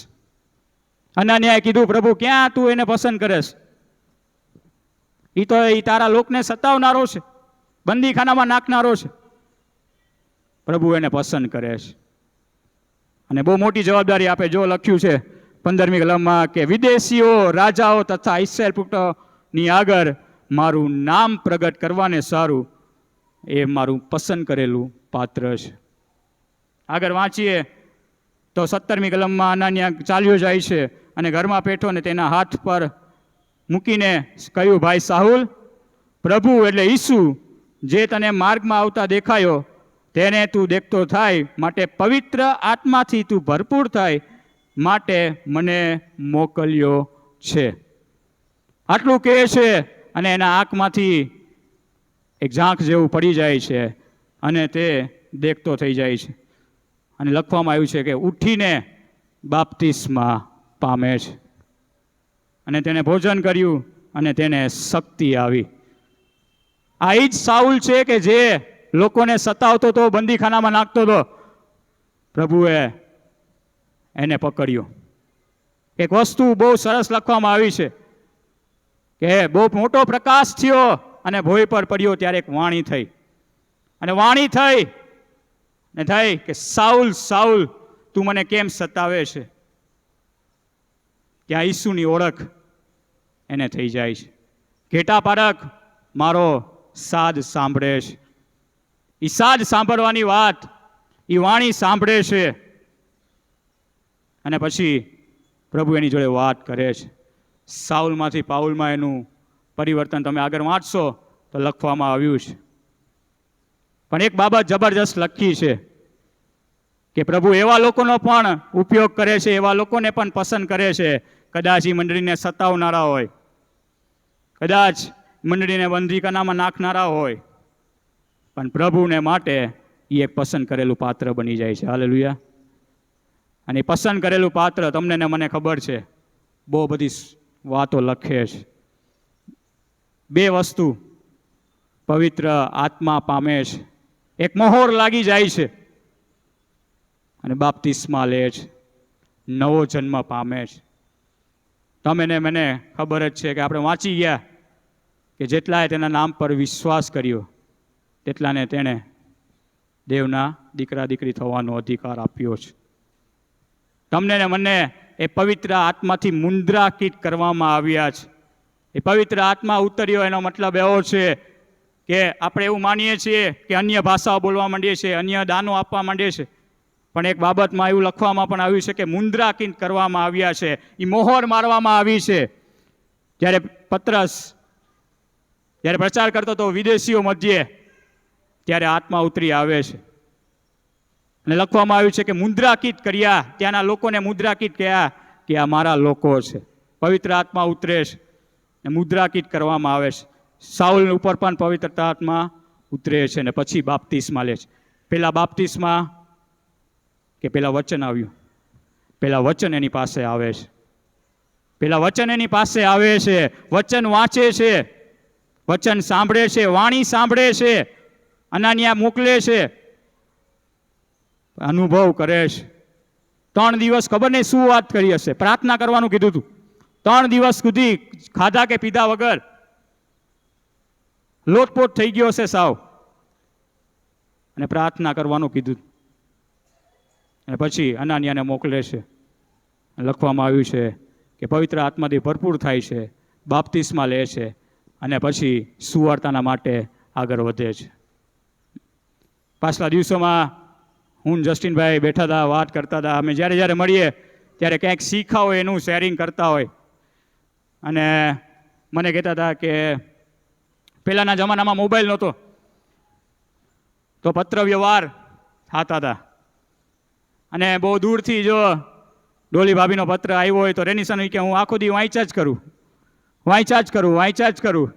અનાનિયાએ કીધું, પ્રભુ ક્યાં તું એને પસંદ કરેશ? એ તારા લોકને સતાવનારો છે, બંદીખાનામાં નાખનારો છે. પ્રભુ એને પસંદ કરે છે અને બહુ મોટી જવાબદારી આપે. જો લખ્યું છે 15મી કલમમાં કે વિદેશીઓ, રાજાઓ તથા ઇસ્રાયેલ પુત્રોની આગળ મારું નામ પ્રગટ કરવાને સારું એ મારું પસંદ કરેલું પાત્ર છે. આગળ વાંચીએ તો 17મી કલમમાં અનાનિયા ચાલ્યો જાય છે અને ઘરમાં બેઠો ને તેના હાથ પર મૂકીને કહ્યું, ભાઈ સાહુલ, પ્રભુ એટલે ઈસુ જે તને માર્ગમાં આવતા દેખાયો તેને તું દેખતો થાય, માટે પવિત્ર આત્માથી તું ભરપૂર થાય માટે મને મોકલ્યો છે. આટલું કહે છે અને એના આંખમાંથી એક ઝાંખ જેવું પડી જાય છે અને તે દેખતો થઈ જાય છે. અને લખવામાં આવ્યું છે કે ઉઠીને બાપ્તિસ્મા પામે છે અને તેને ભોજન કર્યું અને તેને શક્તિ આવી. આ એ જ સાઉલ છે કે જે લોકોને સતાવતો હતો, બંદીખાનામાં નાખતો હતો. પ્રભુએ એને પકડ્યો. એક વસ્તુ બહુ સરસ લખવામાં આવી છે કે બહુ મોટો પ્રકાશ થયો અને ભોય પર પડ્યો ત્યારે એક વાણી થઈ અને વાણી થઈ ને થઈ કે સાઉલ, સાઉલ, તું મને કેમ સતાવે છે? ત્યાં ઈસુની ઓળખ એને થઈ જાય છે. ઘેટા પારખ મારો સાદ સાંભળે છે. એ સાદ સાંભળવાની વાત, એ વાણી સાંભળે છે અને પછી પ્રભુ એની જોડે વાત કરે છે. સાઉલમાંથી પાઉલમાં એનું પરિવર્તન તમે આગળ વાંચશો તો લખવામાં આવ્યું છે. પણ એક બાબત જબરજસ્ત લખી છે કે પ્રભુ એવા લોકોનો પણ ઉપયોગ કરે છે, એવા લોકોને પણ પસંદ કરે છે. કદાચ એ મંડળીને સતાવનારા હોય, કદાચ મંડળીને બંદીખાનામાં નાખનારા હોય, પણ પ્રભુને માટે એ એક પસંદ કરેલું પાત્ર બની જાય છે. હાલેલુયા. અને એ પસંદ કરેલું પાત્ર તમને ને મને ખબર છે, બહુ બધી વાતો લખે છે. બે વસ્તુ પવિત્ર આત્મા પામે છે. એક મોહર લાગી જાય છે અને બાપ્તિસ્મા લે છે, નવો જન્મ પામે છે. તમે ને મને ખબર જ છે કે આપણે વાંચી ગયા કે જેટલાએ તેના નામ પર વિશ્વાસ કર્યો તેટલાને તેણે દેવના દીકરા દીકરી થવાનો અધિકાર આપ્યો છે. તમને ને મને એ પવિત્ર આત્માથી મુદ્રાંકિત કરવામાં આવ્યા છે. એ પવિત્ર આત્મા ઉતર્યો એનો મતલબ એવો છે કે આપણે એવું માનીએ છીએ કે અન્ય ભાષાઓ બોલવા માંડીએ છીએ, અન્ય દાનો આપવા માંડીએ છીએ, પણ એક બાબતમાં એવું લખવામાં પણ આવ્યું છે કે મુદ્રાંકિત કરવામાં આવ્યા છે. એ મોહર મારવામાં આવી છે. જ્યારે પત્રસ જ્યારે પ્રચાર કરતો હતો વિદેશીઓ મધ્યે, ત્યારે આત્મા ઉતરી આવે છે અને લખવામાં આવ્યું છે કે મુદ્રાંકિત કર્યા, ત્યાંના લોકોને મુદ્રાંકિત કર્યા કે આ મારા લોકો છે. પવિત્ર આત્મા ઉતરે છે ને મુદ્રાંકિત કરવામાં આવે છે. સાઉલ ઉપર પણ પવિત્ર આત્મા ઉતરે છે ને પછી બાપ્તિસ્મા લે છે. પેલા બાપ્તિસ્મા કે પેલા વચન આવ્યું? પેલા વચન એની પાસે આવે છે. પેલા વચન એની પાસે આવે છે, વચન વાંચે છે, વચન સાંભળે છે, વાણી સાંભળે છે, અનાનિયા મોકલે છે, અનુભવ કરે છે. 3 દિવસ ખબર નહીં શું વાત કરી હશે, પ્રાર્થના કરવાનું કીધું હતું. 3 દિવસ સુધી ખાધા કે પીધા વગર લોટપોટ થઈ ગયો હશે સાવ, અને પ્રાર્થના કરવાનું કીધું. અને પછી અનાનિયાને મોકલે છે. લખવામાં આવ્યું છે કે પવિત્ર આત્માથી ભરપૂર થાય છે, બાપ્તિસ્મા લે છે અને પછી સુવાર્તાના માટે આગળ વધે છે. પાછલા દિવસોમાં હું જસ્ટિનભાઈ બેઠા હતા, વાત કરતા હતા. અમે જ્યારે જ્યારે મળીએ ત્યારે ક્યાંક શીખા હોય એનું શેરિંગ કરતા હોય. અને મને કહેતા હતા કે પહેલાંના જમાનામાં મોબાઈલ નહોતો, તો પત્ર વ્યવહાર થતા હતા. અને બહુ દૂરથી જો ડોલી ભાભીનો પત્ર આવ્યો હોય તો રેનિસન કે હું આખો દી વાંચ્યા જ કરું.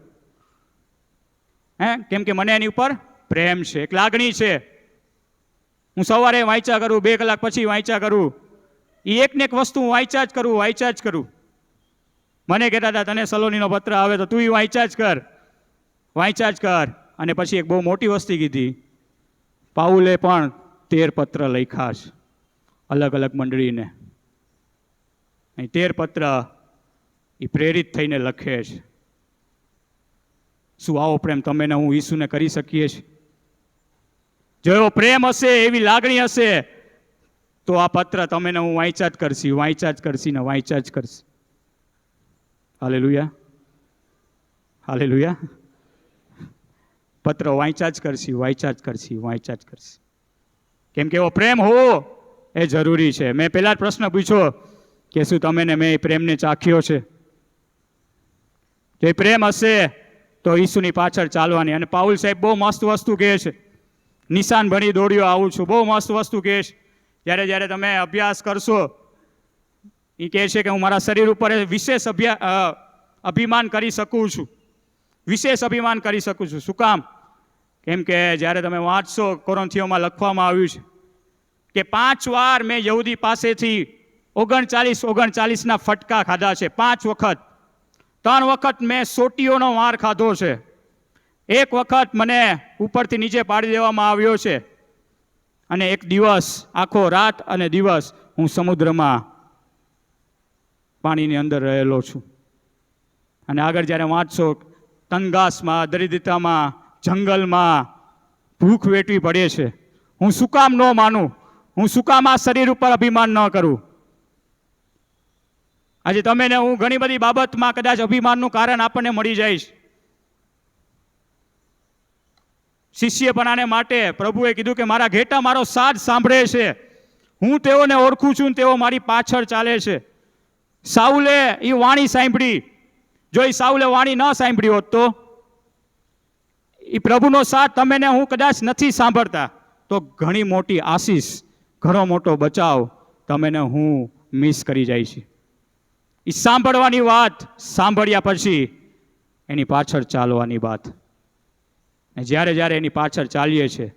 કેમ કે મને એની ઉપર પ્રેમ છે, એક લાગણી છે. હું સવારે વાંચ્યા કરું, 2 કલાક પછી વાંચ્યા કરું, એ એકને એક વસ્તુ વાંચ્યા જ કરું. મને કહેતા હતા તને સલોનીનો પત્ર આવે તો તું વાંચ્યા જ કર. અને પછી એક બહુ મોટી વસ્તુ કીધી, પાઉલે પણ 13 પત્ર લખ્યા છે અલગ અલગ મંડળીને. 13 પત્ર એ પ્રેરિત થઈને લખે છે. શું આવો પ્રેમ તમે ને હું ઈસુને કરી શકીએ છીએ? જો એવો પ્રેમ હશે, એવી લાગણી હશે, તો આ પત્ર તમે ને હું વાંચ્યા જ કરશી. હાલેલુયા. પત્ર વાંચ્યા જ કરશી. કેમ કે એવો પ્રેમ હોવો એ જરૂરી છે. મેં પહેલા જ પ્રશ્ન પૂછ્યો કે શું તમે ને મેં એ પ્રેમને ચાખ્યો છે? જો એ પ્રેમ હશે તો ઈસુની પાછળ ચાલવાની. અને પાઉલ સાહેબ બહુ મસ્ત વસ્તુ કહે છે, નિશાન ભણી દોડ્યો આવું છું, બહુ મસ્ત વસ્તુ કહે છે. જ્યારે તમે અભ્યાસ કરશો, એ કહે છે કે હું મારા શરીર ઉપર વિશેષ અભિમાન કરી શકું છું. શું કામ? કેમ કે જ્યારે તમે વાંચશો, કોરિન્થીયોમાં લખવામાં આવ્યું છે કે 5 વાર મેં યહૂદી પાસેથી 39 ફટકા ખાધા છે. 5 વખત. 3 વખત મેં સોટીઓનો માર ખાધો છે. 1 વખત મને ઉપરથી નીચે પાડી દેવામાં આવ્યો છે. અને એક દિવસ, આખો રાત અને દિવસ હું સમુદ્રમાં પાણીની અંદર રહેલો છું. અને આગળ જ્યારે વાંચશો, તંગાસમાં, દરિદ્રતામાં, જંગલમાં ભૂખ વેઠવી પડે છે. હું શું કામ ન માનું? હું શું કામ આ શરીર ઉપર અભિમાન ન કરું? આજે તમે ને હું ઘણી બધી બાબતમાં કદાચ અભિમાનનું કારણ આપણને મળી જાય છે. શિષ્યપણાને માટે પ્રભુએ કીધું કે મારા ઘેટા મારો સાદ સાંભળે છે, હું તેઓને ઓળખું છું, તેઓ મારી પાછળ ચાલે છે. સાઉલે એ વાણી સાંભળી. જો એ સાઉલે વાણી ન સાંભળી હોત તો એ પ્રભુનો સાથ તમે ને હું કદાચ નથી સાંભળતા, તો ઘણી મોટી આશીષ, ઘણો મોટો બચાવ તમે ને હું મિસ કરી જાય છે. એ સાંભળવાની વાત, સાંભળ્યા પછી એની પાછળ ચાલવાની વાત. અને જ્યારે એની પાછળ ચાલીએ છે,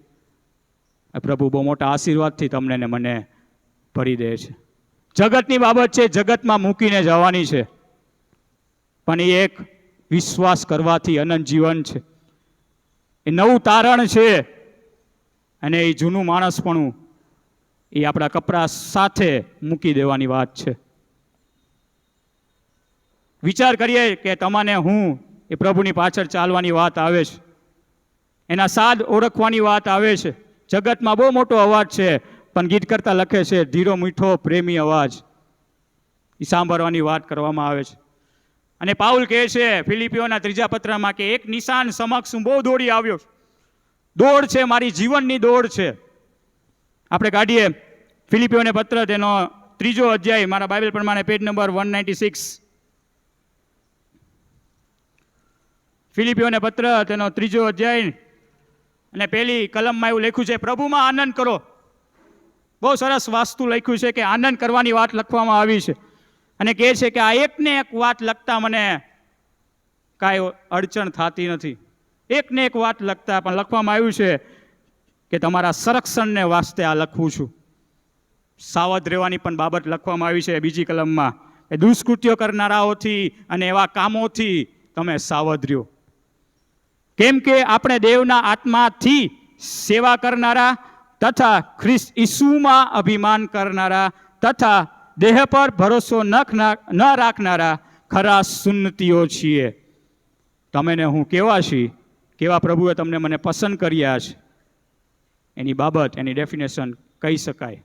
પ્રભુ બહુ મોટા આશીર્વાદથી તમને ને મને ભરી દે છે. જગતની બાબત છે, જગતમાં મૂકીને જવાની છે, પણ એ એક વિશ્વાસ કરવાથી અનંત જીવન છે. એ નવું તારણ છે. અને એ જૂનું માણસપણું એ આપણા કપડા સાથે મૂકી દેવાની વાત છે. વિચાર કરીએ કે તમાને હું એ પ્રભુની પાછળ ચાલવાની વાત આવે છે, એના સાદ ઓળખવાની વાત આવે છે. જગતમાં બહુ મોટો અવાજ છે, પણ ગીત કરતા લખે છે ધીરો મીઠો પ્રેમી અવાજ, એ સાંભળવાની વાત કરવામાં આવે છે. અને પાઉલ કહે છે ફિલિપીઓના 3 પત્રમાં કે એક નિશાન સમક્ષ હું બહુ દોડી આવ્યો. દોડ છે, મારી જીવનની દોડ છે. આપણે કાઢીએ ફિલિપીઓને પત્ર, તેનો 3 અધ્યાય, મારા બાઇબલ પ્રમાણે પેજ નંબર 196. ફિલિપીઓને પત્ર, તેનો 3 અધ્યાય અને પહેલી કલમમાં એવું લખ્યું છે, પ્રભુમાં આનંદ કરો. બહુ સરસ વાસ્તુ લખ્યું છે કે આનંદ કરવાની વાત લખવામાં આવી છે. અને કહે છે કે આ એકને એક વાત લખતા મને કાંઈ અડચણ થતી નથી. એકને એક વાત લખતા, પણ લખવામાં આવ્યું છે કે તમારા સંરક્ષણને વાસ્તે આ લખું છું. સાવધ રહેવાની પણ બાબત લખવામાં આવી છે 2 કલમમાં, કે દુષ્કૃત્યો કરનારાઓથી અને એવા કામોથી તમે સાવધ રહ્યો. કેમ કે આપણે દેવના આત્માથી સેવા કરનારા તથા ખ્રિસ્ત ઈસુમાં અભિમાન કરનારા તથા દેહ પર ભરોસો ન રાખનારા ખરા સુન્નતીઓ છીએ. તમે ને હું કેવા છીએ, કેવા પ્રભુએ તમને મને પસંદ કર્યા છે, એની બાબત, એની ડેફિનેશન કહી શકાય.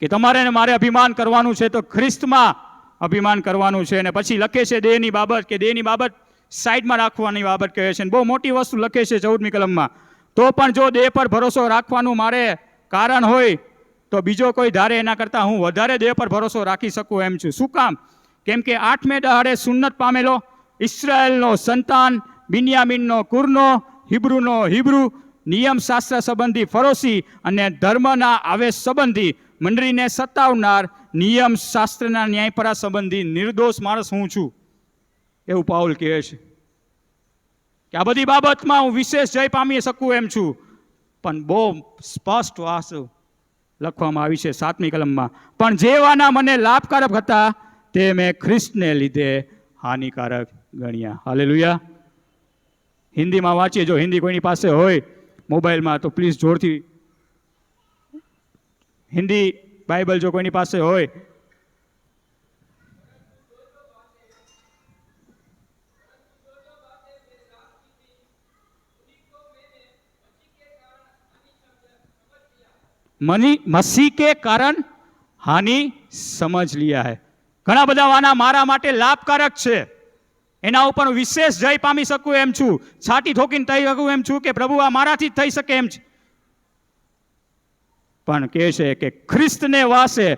કે તમારે ને મારે અભિમાન કરવાનું છે તો ખ્રિસ્તમાં અભિમાન કરવાનું છે. અને પછી લખે છે દેહની બાબત, કે દેહની બાબત સાઈડમાં રાખવાની બાબત કહે છે. બહુ મોટી વસ્તુ લખે છે 14મી કલમમાં, તો પણ જો દેહ પર ભરોસો રાખવાનું મારે કારણ હોય તો બીજો કોઈ ધારે એના કરતાં હું વધારે દેહ પર ભરોસો રાખી શકું એમ છું. શું કામ? કેમ કે 8મે દહાડે સુન્નત પામેલો, ઇસ્રાયેલનો સંતાન, બિન્યામીનનો કુરનો, હિબ્રુનો હિબ્રુ, નિયમશાસ્ત્ર સંબંધી ફરોશી અને ધર્મના આવેશ સંબંધી, મંડળીને સતાવનાર, નિયમશાસ્ત્રના ન્યાયપરા સંબંધી નિર્દોષ માણસ હું છું, એવું પાઉલ કહે છે. કે આ બધી બાબતમાં હું વિશેષ જય પામી શકું એમ છું. પણ બહુ સ્પષ્ટ વાત લખવામાં આવી છે 7મી કલમમાં, પણ જેવાના મને લાભકારક હતા તે મેં ખ્રિસ્તને લીધે હાનિકારક ગણ્યા. હાલેલુયા. હિન્દીમાં વાંચીએ, જો હિન્દી કોઈની પાસે હોય મોબાઈલમાં તો પ્લીઝ જોરથી હિન્દી બાઇબલ જો કોઈની પાસે હોય. મसीह के कारण हानि समझ लिया है. ઘણા બધા વાના મારા માટે લાભકારક છે, એના ઉપર વિશેષ જય પામી શકું એમ છું, છાતી ઠોકીને થઈ શકું એમ છું કે પ્રભુ આ મારાથી જ થઈ શકે એમ છે. પણ કહે છે કે ખ્રિસ્તને વાસે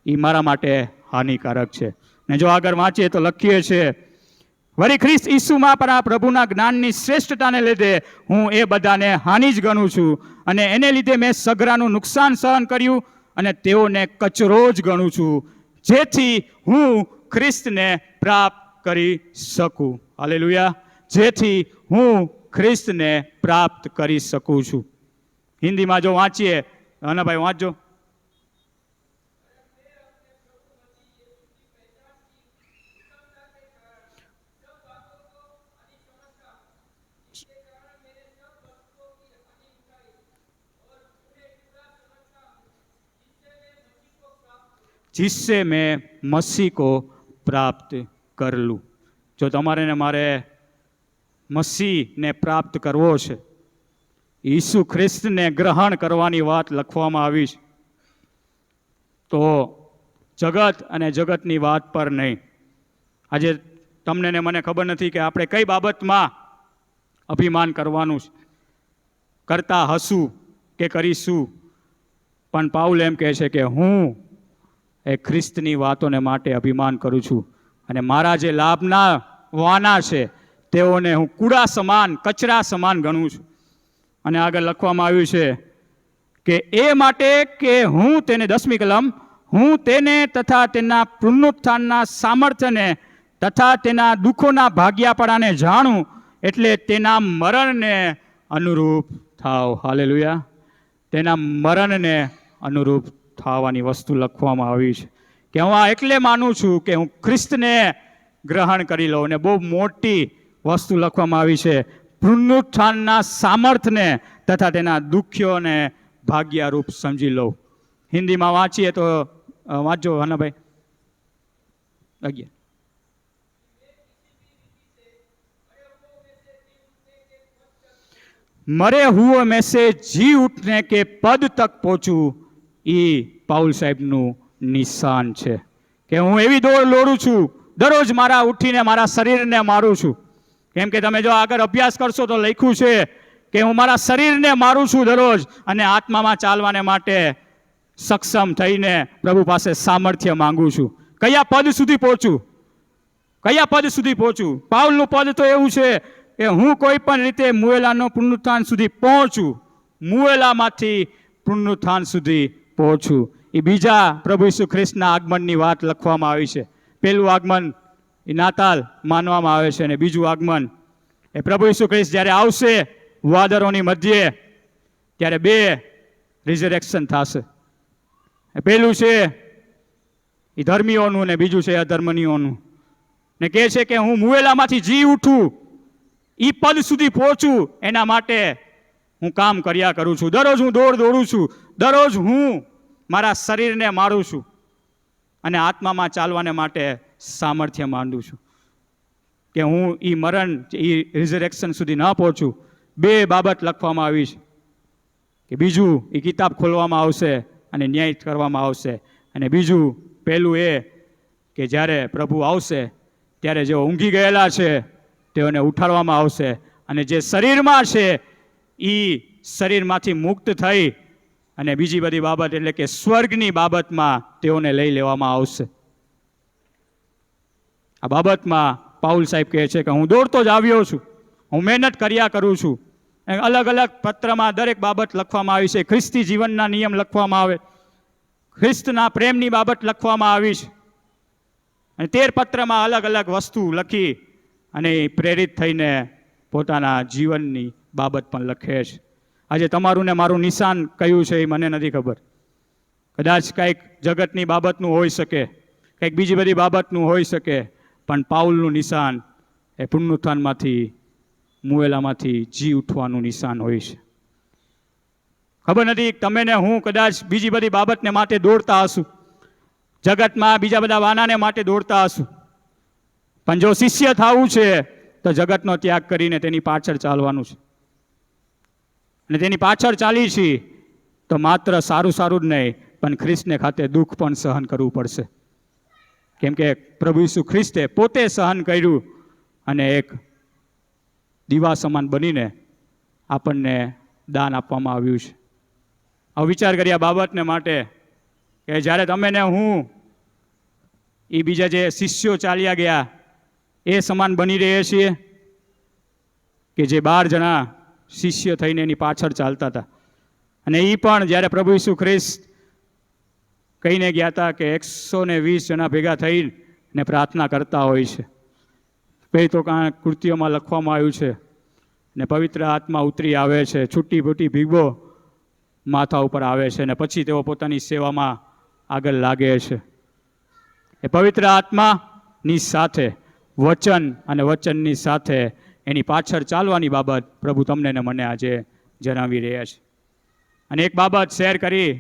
એ મારા માટે હાનિકારક છે. ને જો આગળ વાંચીએ તો લખીએ છે, વળી ખ્રિસ્ત ઈસુમાં પણ આ પ્રભુના જ્ઞાનની શ્રેષ્ઠતાને લીધે હું એ બધાને હાનિ જ ગણું છું, અને એને લીધે મેં સઘરાનું નુકસાન સહન કર્યું અને તેઓને કચરો જ ગણું છું, જેથી હું ખ્રિસ્તને પ્રાપ્ત કરી શકું. હાલેલુયા. જેથી હું ખ્રિસ્તને પ્રાપ્ત કરી શકું છું. હિન્દીમાં જો વાંચીએ, ભાઈ વાંચજો. जिससे मैं मसीह को प्राप्त कर लूँ. जो તમારે ને મારે મસીહને પ્રાપ્ત કરવો છે, ઈસુ ખ્રિસ્તને ગ્રહણ કરવાની વાત લખવામાં આવી છે, તો જગત અને જગતની વાત પર નહીં. આજે તમને ને મને ખબર નથી કે આપણે કઈ બાબતમાં અભિમાન કરવાનું છે, કરતા હશું કે કરીશું. પણ પાઉલ એમ કહે છે કે હું એ ખ્રિસ્તની વાતોને માટે અભિમાન કરું છું, અને મારા જે લાભના વાના છે તેઓને હું કૂડા સમાન, કચરા સમાન ગણું છું. અને આગળ લખવામાં આવ્યું છે કે એ માટે કે હું તેને, 10મી કલમ, હું તેને તથા તેના પુનરુત્થાનના સામર્થ્યને તથા તેના દુઃખોના ભાગ્યાપણાને જાણું, એટલે તેના મરણને અનુરૂપ થાવ. હાલેલુયા. તેના મરણને અનુરૂપ થવાની વસ્તુ લખવામાં આવી છે કે હું આ એટલે માનું છું કે હું ખ્રિસ્તને ગ્રહણ કરી લઉં. અને બહુ મોટી વસ્તુ લખવામાં આવી છે, પુનરુત્થાનના સામર્થ્યને તથા તેના દુખ્યોને ભાગ્યરૂપ સમજી લઉં. હિન્દીમાં વાંચીએ તો વાંચજો હાનાભાઈ. 11. मरे हुए में से जी उठने के पद तक पहुंचूं, એ પાઉલ સાહેબનું નિશાન છે કે હું એવી દોડ લોડું છું, દરરોજ મારા ઉઠીને મારા શરીરને મારું છું. કેમ કે તમે જો આગળ અભ્યાસ કરશો તો લખ્યું છે કે હું મારા શરીરને મારું છું દરરોજ, અને આત્મામાં ચાલવાને માટે સક્ષમ થઈને પ્રભુ પાસે સામર્થ્ય માંગુ છું. કયા પદ સુધી પહોંચું? કયા પદ સુધી પહોંચું? પાઉલનું પદ તો એવું છે કે હું કોઈ પણ રીતે મુએલાનો પુનરુત્થાન સુધી પહોંચું, મુએલામાંથી પુનરુત્થાન સુધી પહોંચું. એ બીજા પ્રભુ ઈસુ ખ્રિસ્તના આગમનની વાત લખવામાં આવી છે. પહેલું આગમન એ નાતાલ માનવામાં આવે છે, અને બીજું આગમન એ પ્રભુ ઈસુ ખ્રિસ્ત જ્યારે આવશે વાદળોની મધ્યે, ત્યારે 2 રિઝરેક્શન થશે. પહેલું છે એ ધર્મીઓનું ને બીજું છે અધર્મનીઓનું. ને કહે છે કે હું મુએલામાંથી જી ઉઠું, એ પદ સુધી પહોંચું, એના માટે હું કામ કર્યા કરું છું. દરરોજ હું દોડું છું, દરરોજ હું મારા શરીરને મારું છું, અને આત્મામાં ચાલવાને માટે સામર્થ્ય માંડું છું કે હું એ મરણ, એ રિઝરેક્શન સુધી ન પહોંચું. 2 બાબત લખવામાં આવી છે કે બીજું એ કિતાબ ખોલવામાં આવશે અને ન્યાય કરવામાં આવશે, અને બીજું પહેલું એ કે જ્યારે પ્રભુ આવશે ત્યારે જેઓ ઊંઘી ગયેલા છે તેઓને ઉઠાડવામાં આવશે, અને જે શરીરમાં છે એ શરીરમાંથી મુક્ત થઈ અને બીજી બધી બાબત એટલે કે સ્વર્ગની બાબતમાં તેઓને લઈ લેવામાં આવશે. આ બાબતમાં પાઉલ સાહેબ કહે છે કે હું દોડતો જ આવ્યો છું, હું મહેનત કર્યા કરું છું. અલગ અલગ પત્રમાં દરેક બાબત લખવામાં આવી છે. ખ્રિસ્તી જીવનના નિયમ લખવામાં આવે, ખ્રિસ્તના પ્રેમની બાબત લખવામાં આવી છે. અને 13 પત્રમાં અલગ અલગ વસ્તુ લખી અને પ્રેરિત થઈને પોતાના જીવનની બાબત પણ લખે છે. આજે તમારું ને મારું નિશાન કયું છે એ મને નથી ખબર. કદાચ કંઈક જગતની બાબતનું હોઈ શકે, કંઈક બીજી બધી બાબતનું હોઈ શકે, પણ પાઉલનું નિશાન એ પુનરુત્થાનમાંથી, મુએલામાંથી જી ઉઠવાનું નિશાન હોય છે. ખબર નથી તમે ને હું કદાચ બીજી બધી બાબતને માટે દોડતા હશું, જગતમાં બીજા બધા વાનાને માટે દોડતા હશું, પણ જો શિષ્ય થવું છે તો જગતનો ત્યાગ કરીને તેની પાછળ ચાલવાનું છે. અને તેની પાછળ ચાલી છીએ તો માત્ર સારું સારું જ નહીં, પણ ખ્રિસ્તને ખાતે દુઃખ પણ સહન કરવું પડશે. કેમ કે પ્રભુ ઈસુ ખ્રિસ્તે પોતે સહન કર્યું અને એક દીવા સમાન બનીને આપણને દાન આપવામાં આવ્યું છે. હવે વિચાર કરીએ આ બાબતને માટે કે જ્યારે તમે ને હું એ બીજા જે શિષ્યો ચાલ્યા ગયા એ સમાન બની રહ્યા છીએ કે જે 12 જણા શિષ્ય થઈને એની પાછળ ચાલતા હતા. અને એ પણ જ્યારે પ્રભુ ઈસુ ખ્રિસ્ત કહીને ગયા હતા કે 120 જણા ભેગા થઈને પ્રાર્થના કરતા હોય છે. પછી તો કાંઈ કૃત્યોમાં લખવામાં આવ્યું છે ને પવિત્ર આત્મા ઉતરી આવે છે, છૂટી ફૂટી ભીગો માથા ઉપર આવે છે અને પછી તેઓ પોતાની સેવામાં આગળ લાગે છે. એ પવિત્ર આત્માની સાથે વચન અને વચનની સાથે એની પાછળ ચાલવાની બાબત પ્રભુ તમને ને મને આજે જણાવી રહ્યા છે. અને એક બાબત શેર કરી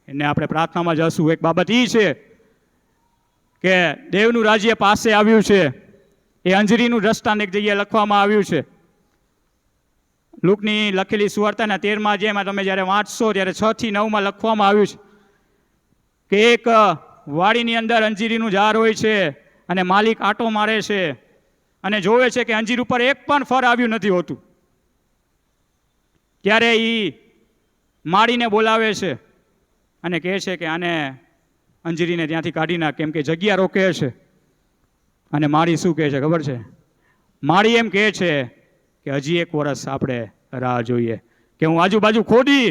એને આપણે પ્રાર્થનામાં જશું. એક બાબત એ છે કે દેવનું રાજ્ય પાસે આવ્યું છે. એ અંજરીનું દ્રષ્ટાંત એક જગ્યાએ લખવામાં આવ્યું છે. લુકની લખેલી સુવાર્તાના 13મા અધ્યાયમાં તમે જ્યારે વાંચશો ત્યારે 6 થી 9માં લખવામાં આવ્યું છે કે એક વાડીની અંદર અંજીરીનું ઝાડ હોય છે અને માલિક આંટો મારે છે અને જોવે છે કે અંજીર ઉપર એક પણ ફળ આવ્યું નથી હોતું. ત્યારે એ માળીને બોલાવે છે અને કહે છે કે આને અંજીરીને ત્યાંથી કાઢી નાખ, કેમ કે જગ્યા રોકે છે. અને માળી શું કહે છે ખબર છે? માળી એમ કહે છે કે હજી 1 વર્ષ આપણે રાહ જોઈએ, કે હું આજુબાજુ ખોદી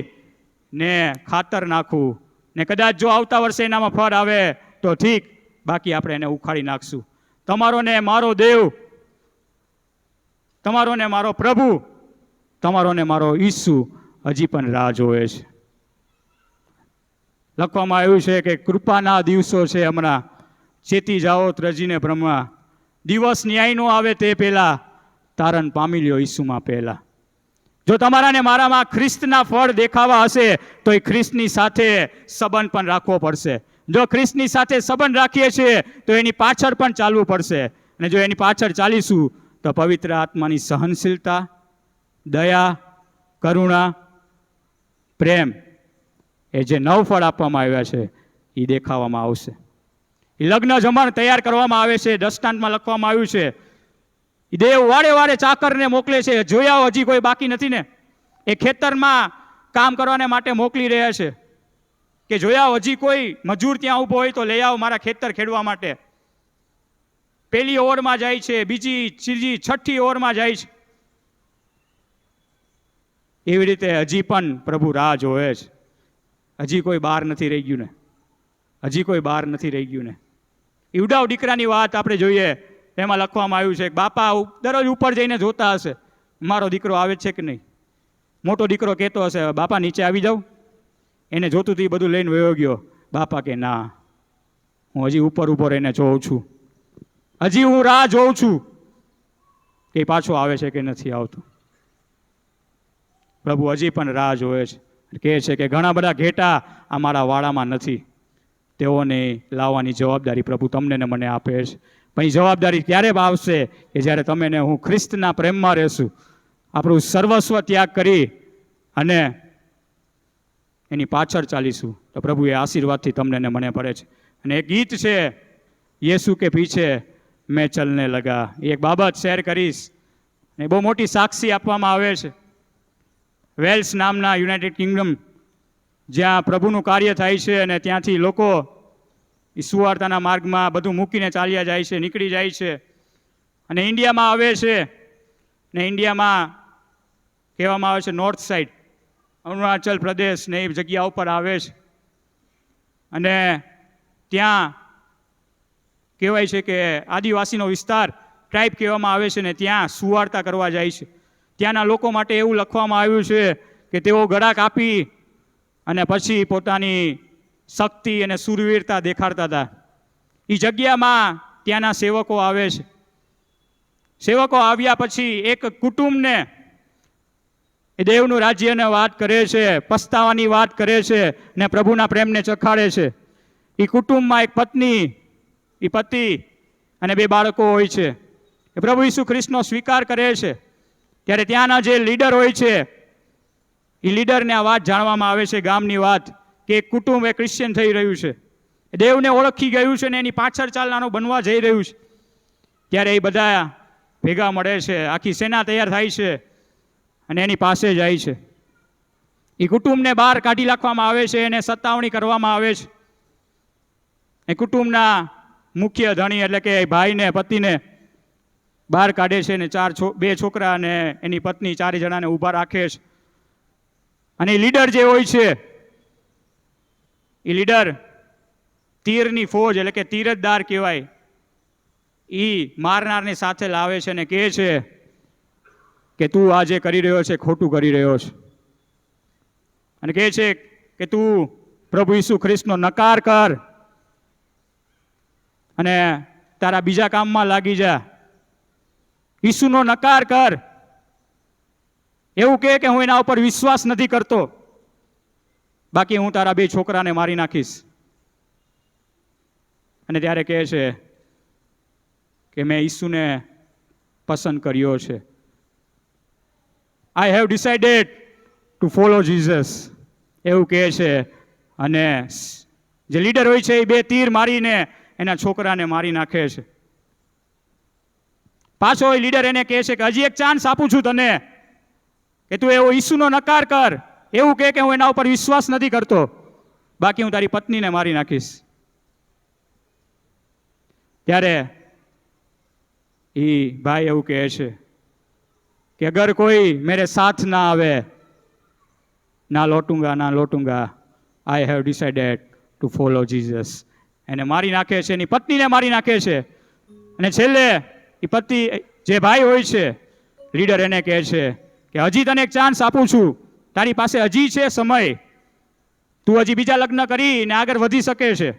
ને ખાતર નાખું ને કદાચ જો આવતા વર્ષે એનામાં ફળ આવે તો ઠીક, બાકી આપણે એને ઉખાડી નાખશું. તમારો ને મારો દેવ, તમારો ને મારો પ્રભુ, તમારો ને મારો ઈસુ હજી પણ રાહ જોવે છે. લખવામાં આવ્યું છે કે કૃપાના દિવસો છે હમણાં, ચેતી જાઓ ત્રજીને ભ્રમમાં, દિવસ ન્યાય નો આવે તે પહેલા તારણ પામી લ્યો ઈસુમાં પહેલા. જો તમારા ને મારામાં ખ્રિસ્તના ફળ દેખાવા હશે તો એ ખ્રિસ્તની સાથે સંબંધ પણ રાખવો પડશે. જો ખ્રિસ્તની સાથે સંબંધ રાખીએ છીએ તો એની પાછળ પણ ચાલવું પડશે. અને જો એની પાછળ ચાલીશું તો પવિત્ર આત્માની સહનશીલતા, દયા, કરુણા, પ્રેમ, એ જે 9 ફળ આપવામાં આવ્યા છે એ દેખાવામાં આવશે. એ લગ્ન જમણ તૈયાર કરવામાં આવે છે. દ્રષ્ટાંતમાં લખવામાં આવ્યું છે દેવ વારે વારે ચાકરને મોકલે છે. જોયા હજી કોઈ બાકી નથી ને, એ ખેતરમાં કામ કરવાને માટે મોકલી રહ્યા છે કે જોયા હજી કોઈ મજૂર ત્યાં ઊભો હોય તો લઈ આવો મારા ખેતર ખેડવા માટે. પહેલી ઓવરમાં જાય છે, બીજી, ત્રીજી, છઠ્ઠી ઓવરમાં જાય છે. એવી રીતે હજી પણ પ્રભુ રાહ જોવે છે. હજી કોઈ બહાર નથી રહી ગયું ને, હજી કોઈ બહાર નથી રહી ગયું ને. ઈવડાવ દીકરાની વાત આપણે જોઈએ, એમાં લખવામાં આવ્યું છે કે બાપા દરરોજ ઉપર જઈને જોતા હશે મારો દીકરો આવે છે કે નહીં. મોટો દીકરો કહેતો હશે બાપા નીચે આવી જાઉં, એને જોતું હતું એ બધું લઈને વયો ગયો. બાપા કે ના, હું હજી ઉપર ઊભો રહીને જોઉં છું, હજી હું રાહ જોઉં છું કે પાછો આવે છે કે નથી આવતો. પ્રભુ હજી પણ રાહ જોવે છે. કહે છે કે ઘણા બધા ઘેટા અમારા વાડામાં નથી, તેઓને લાવવાની જવાબદારી પ્રભુ તમને ને મને આપે છે. પણ એ જવાબદારી ત્યારે આવશે કે જ્યારે તમે ને હું ખ્રિસ્તના પ્રેમમાં રહેશું, આપણું સર્વસ્વ ત્યાગ કરી અને એની પાછળ ચાલીશું તો પ્રભુ એ આશીર્વાદથી તમને ને મને પડે છે. અને એક ગીત છે યેસુ કે પીછે મેં ચલને લગા, એ એક બાબત શેર કરીશ. એ બહુ મોટી સાક્ષી આપવામાં આવે છે. વેલ્સ નામના યુનાઇટેડ કિંગડમ જ્યાં પ્રભુનું કાર્ય થાય છે અને ત્યાંથી લોકો એ સુવાર્તાના માર્ગમાં બધું મૂકીને ચાલ્યા જાય છે, નીકળી જાય છે અને ઇન્ડિયામાં આવે છે. ને ઇન્ડિયામાં કહેવામાં આવે છે નોર્થ સાઈડ, અરુણાચલ પ્રદેશ ને એ જગ્યા ઉપર આવે છે અને ત્યાં કહેવાય છે કે આદિવાસીનો વિસ્તાર ટ્રાઇબ કહેવામાં આવે છે ને ત્યાં સુવાર્તા કરવા જાય છે. ત્યાંના લોકો માટે એવું લખવામાં આવ્યું છે કે તેઓ ગળા કાપી અને પછી પોતાની શક્તિ અને શૂરવીરતા દેખાડતા હતા. એ જગ્યામાં ત્યાંના સેવકો આવે છે. સેવકો આવ્યા પછી એક કુટુંબને એ દેવનું રાજ્યને વાત કરે છે, પસ્તાવાની વાત કરે છે ને પ્રભુના પ્રેમને ચખાડે છે. એ કુટુંબમાં એક પત્ની, એ પતિ અને 2 બાળકો હોય છે. એ પ્રભુ ઈસુ ખ્રિસ્તનો સ્વીકાર કરે છે. ત્યારે ત્યાંના જે લીડર હોય છે એ લીડરને આ વાત જાણવામાં આવે છે, ગામની વાત, કે એક કુટુંબ એ ક્રિશ્ચિયન થઈ રહ્યું છે, દેવને ઓળખી ગયું છે ને એની પાછળ ચાલનારું બનવા જઈ રહ્યું છે. ત્યારે એ બધા ભેગા મળે છે, આખી સેના તૈયાર થાય છે અને એની પાસે જાય છે. એ કુટુંબને બહાર કાઢી નાખવામાં આવે છે, એને સતાવણી કરવામાં આવે છે. એ કુટુંબના મુખ્ય ધણી એટલે કે ભાઈને, પતિને બહાર કાઢે છે ને 2 છોકરા અને એની પત્ની 4 જણાને ઊભા રાખે છે. અને લીડર જે હોય છે એ લીડર તીરની ફોજ એટલે કે તીરજદાર કહેવાય, એ મારનારને સાથે લાવે છે અને કહે છે કે તું આ જે કરી રહ્યો છે ખોટું કરી રહ્યો છે. અને કહે છે કે તું પ્રભુ ઈસુ ખ્રિસ્તનો નકાર કર અને તારા બીજા કામમાં લાગી જા. ઈસુનો નકાર કર. એવું કહે કે હું એના ઉપર વિશ્વાસ નથી કરતો, બાકી હું તારા 2 છોકરાને મારી નાખીશ. અને ત્યારે કહે છે કે મેં ઈસુને પસંદ કર્યો છે. I have decided to follow Jesus, એવું કહે છે. અને જે લીડર હોય છે એ 2 તીર મારીને એના છોકરાને મારી નાખે છે. પાછો એ લીડર એને કહે છે કે હજી એક ચાન્સ આપું છું તને, કે તું એવો ઈસુનો નકાર કર, એવું કહે કે હું એના ઉપર વિશ્વાસ નથી કરતો, બાકી હું તારી પત્નીને મારી નાખીશ. ત્યારે એ ભાઈ એવું કહે છે કે અગર કોઈ મેરે સાથ ના આવે, ના લોટુંગા, I have decided to follow Jesus. એને મારી નાખે છે, એની પત્નીને મારી નાખે છે. અને છેલ્લે એ પતિ જે ભાઈ હોય છે લીડર એને કહે છે કે હજી તને એક ચાન્સ આપું છું, તારી પાસે હજી છે સમય, તું હજી બીજા લગ્ન કરીને આગળ વધી શકે છે.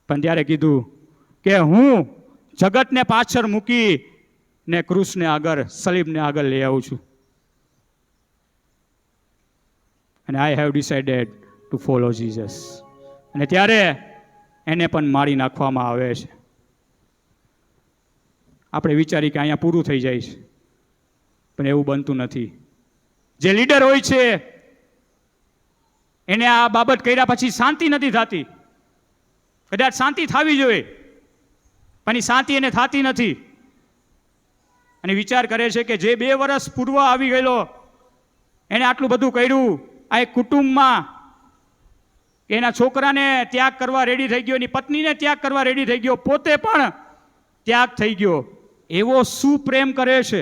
પણ ત્યારે કીધું કે હું જગતને પાછળ મૂકી ને ક્રૂસને આગળ, સલીબને આગળ લઈ આવું છું. અને આઈ have decided to follow Jesus. અને ત્યારે એને પણ મારી નાખવામાં આવે છે. આપણે વિચારી કે અહીંયા પૂરું થઈ જાય છે, પણ એવું બનતું નથી. જે લીડર હોય છે એને આ બાબત કર્યા પછી શાંતિ નથી થતી. કદાચ શાંતિ થવી જોઈએ, પણ એ શાંતિ એને થતી નથી. અને વિચાર કરે છે કે જે 2 વર્ષ પૂર્વ આવી ગયેલો, એને આટલું બધું કર્યું, આ એક કુટુંબમાં કે એના છોકરાને ત્યાગ કરવા રેડી થઈ ગયો, એની પત્નીને ત્યાગ કરવા રેડી થઈ ગયો, પોતે પણ ત્યાગ થઈ ગયો. એવો શું પ્રેમ કરે છે,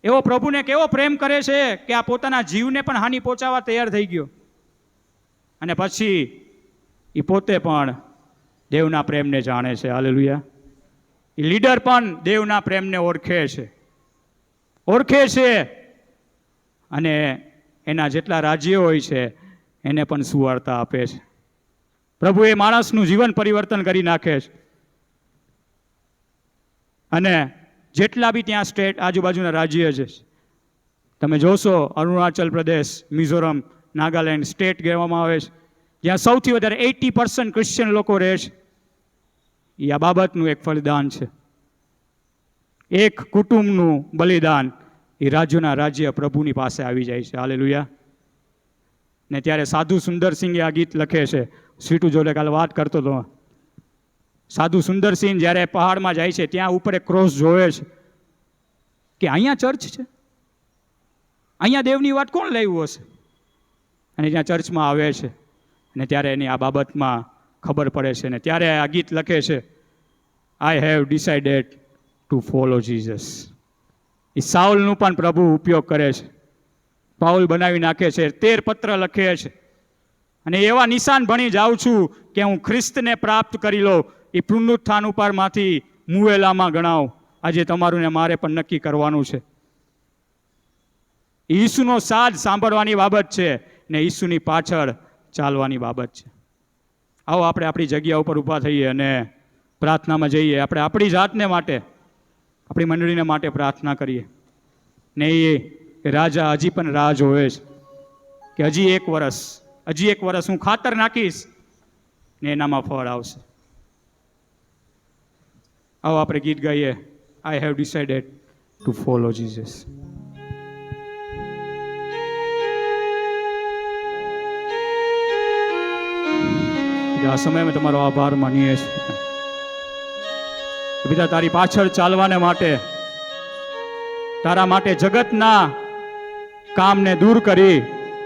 એવો પ્રભુને કેવો પ્રેમ કરે છે કે આ પોતાના જીવને પણ હાનિ પહોંચાડવા તૈયાર થઈ ગયો. અને પછી એ પોતે પણ દેવના પ્રેમને જાણે છે. હાલેલુયા. એ લીડર પણ દેવના પ્રેમને ઓળખે છે અને એના જેટલા રાજ્યો હોય છે એને પણ સુવાર્તા આપે છે. પ્રભુ એ માણસનું જીવન પરિવર્તન કરી નાખે છે. અને જેટલા બી ત્યાં સ્ટેટ આજુબાજુના રાજ્ય છે, તમે જોશો અરુણાચલ પ્રદેશ, મિઝોરમ, નાગાલેન્ડ સ્ટેટ કહેવામાં આવે છે, જ્યાં સૌથી વધારે 80% ક્રિશ્ચિયન લોકો રહે છે. એ આ બાબતનું એક ફળદાન છે. એક કુટુંબનું બલિદાન એ રાજ્યના રાજ્ય પ્રભુની પાસે આવી જાય છે. હાલેલુયા. ને ત્યારે સાધુ સુંદરસિંહે આ ગીત લખે છે. સ્વીટુ જોડે કાલે વાત કરતો હતો. સાધુ સુંદરસિંહ જ્યારે પહાડમાં જાય છે, ત્યાં ઉપર એક ક્રોસ જોવે છે કે અહીંયા ચર્ચ છે, અહીંયા દેવની વાત કોણ લાવ્યું હશે? અને જ્યાં ચર્ચમાં આવે છે અને ત્યારે એની આ બાબતમાં ખબર પડે છે ને ત્યારે આ ગીત લખે છે, I have decided to follow Jesus. એ સાઉલનું પણ પ્રભુ ઉપયોગ કરે છે, પાઉલ બનાવી નાખે છે, 13 પત્ર લખે છે અને એવા નિશાન ભણી જાઉં છું કે હું ખ્રિસ્તને પ્રાપ્ત કરી લઉં. એ પુનરુત્થાન ઉપરમાંથી મુવેલામાં ગણાવ. આજે તમારું ને મારે પણ નક્કી કરવાનું છે. ઈસુનો સાદ સાંભળવાની બાબત છે ને ઈસુની પાછળ ચાલવાની બાબત છે. આવો આપણે આપણી જગ્યા ઉપર ઊભા થઈએ અને પ્રાર્થનામાં જઈએ. આપણે આપણી જાતને માટે, આપણી મંડળીને માટે પ્રાર્થના કરીએ. ને એ રાજા હજી પણ રાહ જોવે છે કે હજી એક વર્ષ હું ખાતર નાખીશ ને એનામાં ફળ આવશે. આવો આપણે ગીત ગાઈએ, આઈ have decided to follow Jesus. આ સમયમાં તમારો આભાર માનીએ છીએ પિતા, તારી પાછળ ચાલવાને માટે, તારા માટે જગતના કામને દૂર કરી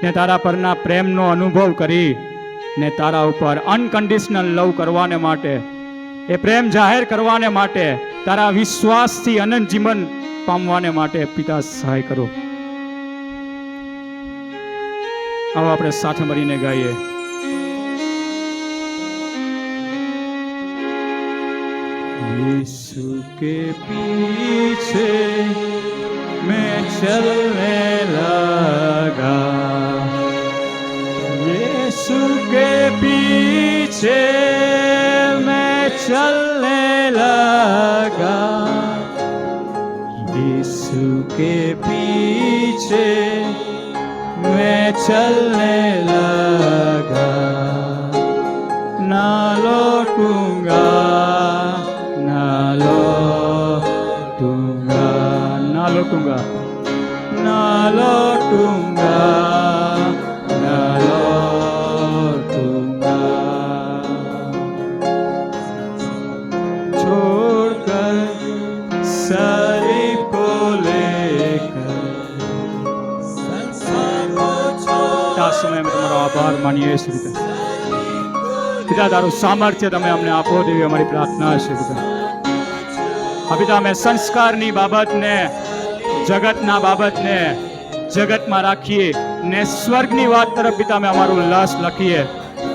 ને તારા પરના પ્રેમનો અનુભવ કરી ને તારા ઉપર અનકન્ડિશનલ લવ કરવાને માટે, એ પ્રેમ જાહેર કરવાને માટે, તારા વિશ્વાસથી અનંત જીવન પામવાને માટે પિતા સહાય કરો. આવો આપણે સાથે મળીને ગાઈએ. यीशु के पीछे मैं चलने लगा, यीशु के पीछे मैं चलने लगा, यीशु के पीछे मैं चलने लगा, ना लौटूंगा, ना लौटूंगा, ना लौटूंगा, ना लौटूंगा, ना लौटूंगा, छोड़कर शरीर को लेकर संसार को छोड़. આ સમય મેં તમારો આભાર માનીએ છીએ પિતા, તારું સામર્થ્ય તમે અમને આપો તેવી અમારી પ્રાર્થના છે પિતા. પિતા, અમે સંસ્કારની બાબતને, જગતના બાબતને જગતમાં રાખીએ ને સ્વર્ગની વાત તરફ પિતા અમે અમારું ઉલ્લાસ લખીએ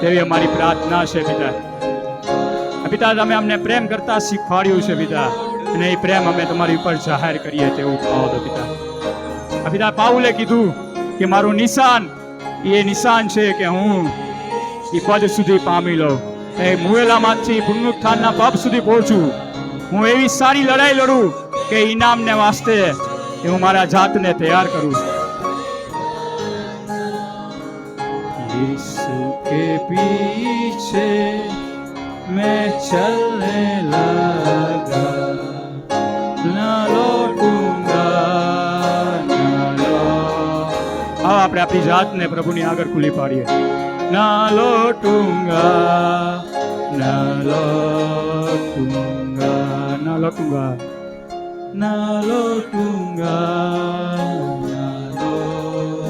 તેવી અમારી પ્રાર્થના છે પિતા. પિતા, તમે અમને પ્રેમ કરતા શીખવાડ્યું છે પિતા, અને એ પ્રેમ અમે તમારી ઉપર જાહેર કરીએ તેવું કહો તો પિતા. પિતા, પાઉલે કીધું કે મારું નિશાન એ નિશાન છે કે હું એ પદ સુધી પામી લઉં, એ મુવેલામાંથી પુનરુત્થાનના પદ સુધી પહોંચું. હું એવી સારી લડાઈ લડું કે ઇનામને વાસ્તે એ હું મારા જાતને તૈયાર કરું. यीशु के पीछे मैं चलने लगा, ना लौटूंगा, ना लौट. આપણે આપણી જાતને પ્રભુની આગળ ખુલ્લી પાડીએ. ના લौटूंगा, ના લौटूंगा, ના લौटूंगा, ના લौटूंगा, ના લौटूंगा.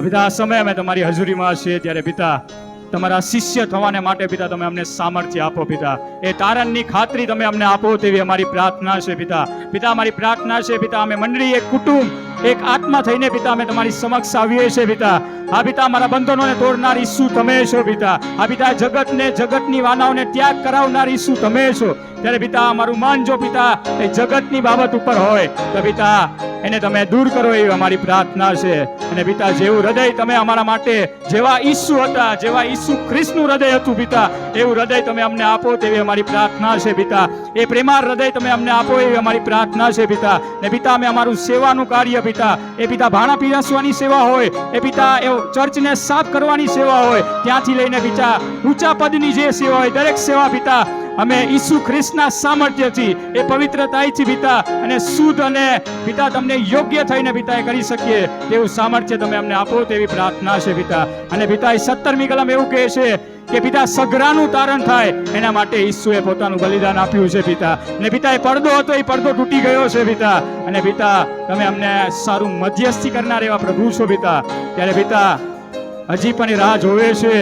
પિતા, આ સમય અમે તમારી હજુરીમાં છીએ ત્યારે પિતા, તમારા શિષ્ય થવાને માટે પિતા તમે અમને સામર્થ્ય આપો પિતા. એ તારણની ખાતરી તમે અમને આપો તેવી અમારી પ્રાર્થના છે પિતા. પિતા, અમારી પ્રાર્થના છે પિતા, અમે મંડળી, એક કુટુંબ, એક આત્મા થઈને પિતા અમે તમારી સમક્ષ આવીએ છીએ પિતા. આ પિતા, મારા બંધનોને તોડનાર ઈસુ તમે છો પિતા. આ પિતા, જગતને, જગતની વાનાઓને ત્યાગ કરાવનાર ઈસુ તમે છો. ત્યારે પિતા, અમારું મન જો પિતા એ જગતની બાબત ઉપર હોય તો પિતા એને તમે દૂર કરો એવી અમારી પ્રાર્થના છે. અને પિતા, જેવું હૃદય તમે અમારા માટે, જેવા ઈસુ હતા, જેવા ઈસુ ખ્રિસ્તનું હૃદય હતું પિતા, એવું હૃદય તમે અમને આપો તેવી અમારી પ્રાર્થના છે પિતા. એ પ્રેમાળ હૃદય તમે અમને આપો એવી અમારી પ્રાર્થના છે પિતા. ને પિતા, અમે અમારું સેવાનું કાર્ય પિતા, એ પિતા ભાણા પીરસવાની સેવા હોય, એ પિતા એ ચર્ચને સાફ કરવાની સેવા હોય, ત્યાંથી લઈને પિતા ઊંચા પદની જે સેવા હોય, દરેક સેવા પિતા અમે ઈસુ ખ્રિસ્તના સામર્થ્યથી, એ પવિત્રતાથી પિતા અને શુદ્ધ અને પિતા તમને યોગ્ય થઈને પિતા એ કરી શકીએ તેવું સામર્થ્ય તમે અમને આપો તેવી પ્રાર્થના છે પિતા. અને પિતા, એ 17મી કલમ એવું કહે છે કે પિતા સઘરાનું તારણ થાય એના માટે ઈસુએ પોતાનું બલિદાન આપ્યું છે પિતા. ને પિતા એ પડદો હતો, એ પડદો તૂટી ગયો છે પિતા. અને પિતા તમે અમને સારું મધ્યસ્થી કરનાર એવા પ્રભુ છો પિતા. ત્યારે પિતા હજી પણ એ રાહ જોવે છે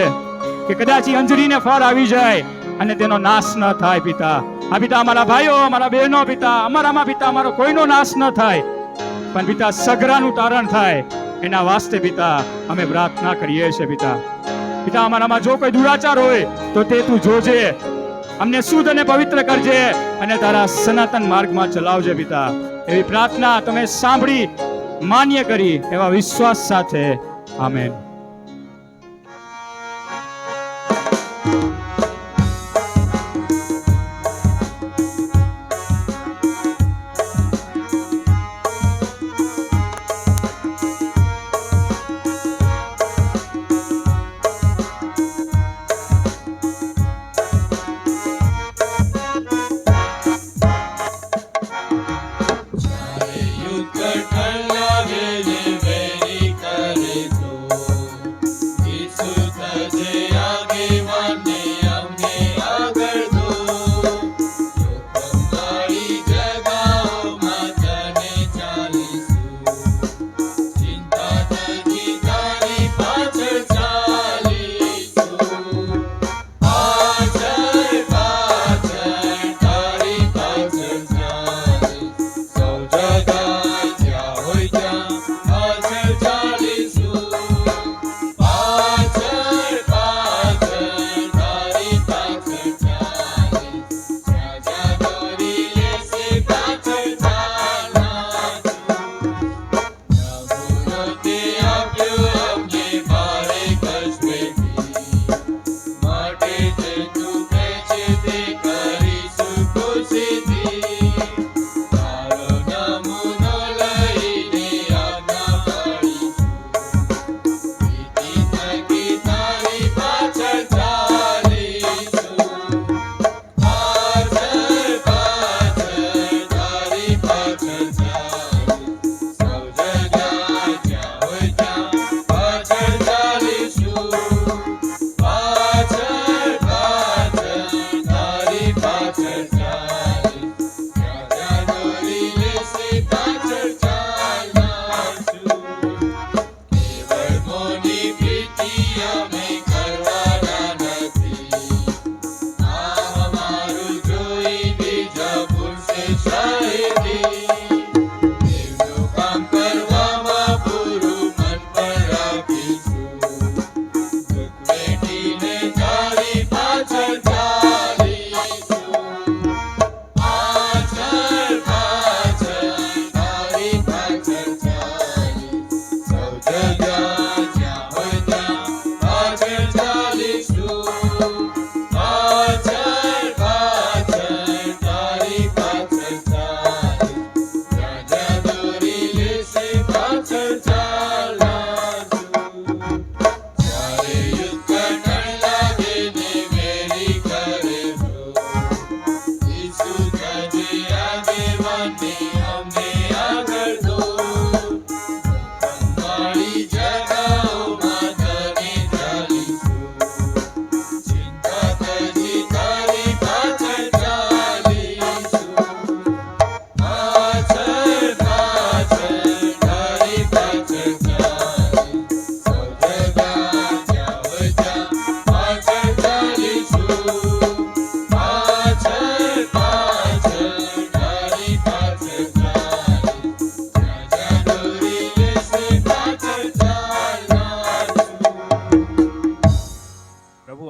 કે કદાચ એ અંજરીને ફળ આવી જાય અને તેનો નાશ ન થાય પિતા. આ પિતા અમારા ભાઈઓ, અમારા બહેનો પિતા, અમારામાં પિતા અમારો કોઈનો નાશ ન થાય, પણ પિતા સઘરાનું તારણ થાય એના વાસ્તે પિતા અમે પ્રાર્થના કરીએ છીએ પિતા. પિતા અમારામાં જો કોઈ દુરાચાર હોય તો તે તું જોજે, અમને શુદ્ધ અને પવિત્ર કરજે અને તારા સનાતન માર્ગમાં ચલાવજે પિતા. એવી પ્રાર્થના તમે સાંભળી માન્ય કરી એવા વિશ્વાસ સાથે આમેન.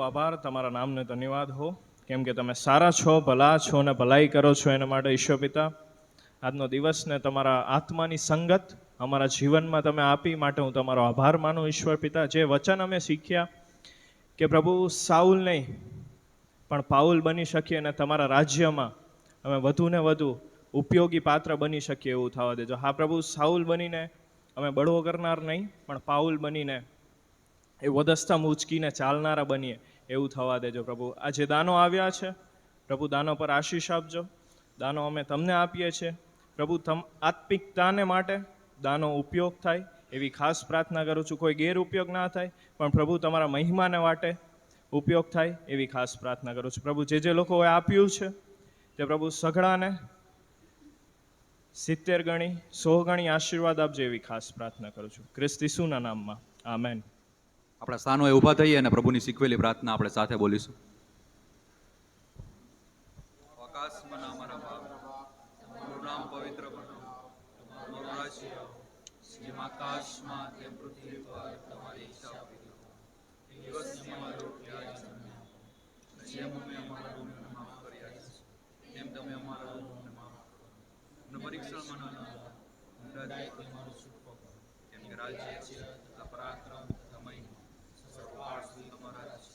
આભાર, તમારા નામને ધન્યવાદ હો, કેમ કે તમે સારા છો, ભલા છો અને ભલાઈ કરો છો. એના માટે ઈશ્વર પિતા આજનો દિવસને તમારા આત્માની સંગત અમારા જીવનમાં તમે આપી માટે હું તમારો આભાર માનું ઈશ્વર પિતા. જે વચન અમે શીખ્યા કે પ્રભુ સાઉલ નહીં પણ પાઉલ બની શકીએ અને તમારા રાજ્યમાં અમે વધુ ને વધુ ઉપયોગી પાત્ર બની શકીએ એવું થવા દેજો. હા પ્રભુ, સાઉલ બનીને અમે બળવો કરનાર નહીં પણ પાઉલ બનીને એ વધસ્તા ઉચકીને ચાલનારા બનીએ એવું થવા દેજો પ્રભુ. આ જે દાનો આવ્યા છે પ્રભુ, દાનો પર આશીષ આપજો. દાનો અમે તમને આપીએ છીએ પ્રભુ, આત્મિકતાને માટે દાનો ઉપયોગ થાય એવી ખાસ પ્રાર્થના કરું છું. કોઈ ગેરઉપયોગ ના થાય પણ પ્રભુ તમારા મહિમાને માટે ઉપયોગ થાય એવી ખાસ પ્રાર્થના કરું છું. પ્રભુ જે લોકોએ આપ્યું છે તે પ્રભુ સઘળાને 70 ગણી 100 ગણી આશીર્વાદ આપજો એવી ખાસ પ્રાર્થના કરું છું. ખ્રિસ્ત ઈસુના નામમાં આમેન. આપણા સ્થાનોએ ઊભા થઈએ અને પ્રભુની શીખવેલી પ્રાર્થના આપણે સાથે બોલીશું. આકાશમાં અમારા બાપ, તમારું નામ પવિત્ર બનો, તમારું રાજ્ય આવો, જેમ આકાશમાં તેમ પૃથ્વી પર તમારી ઈચ્છા પૂરી કરો. દિવસની અમારી રોટલી આજે અમને આપો. જેમ અમે અમારા ઋણીઓને માફ કર્યા છે તેમ તમે અમારા ઋણોને માફ કરો. અમને પરીક્ષણમાં ન લાવતા, ઉંડાથી અમારું છૂટકો કરો. કેમ કે રાજ્ય છે, તથા પરાક્રમ તથા મહિમા સર્વકાળ સુધી તમારા જ છે.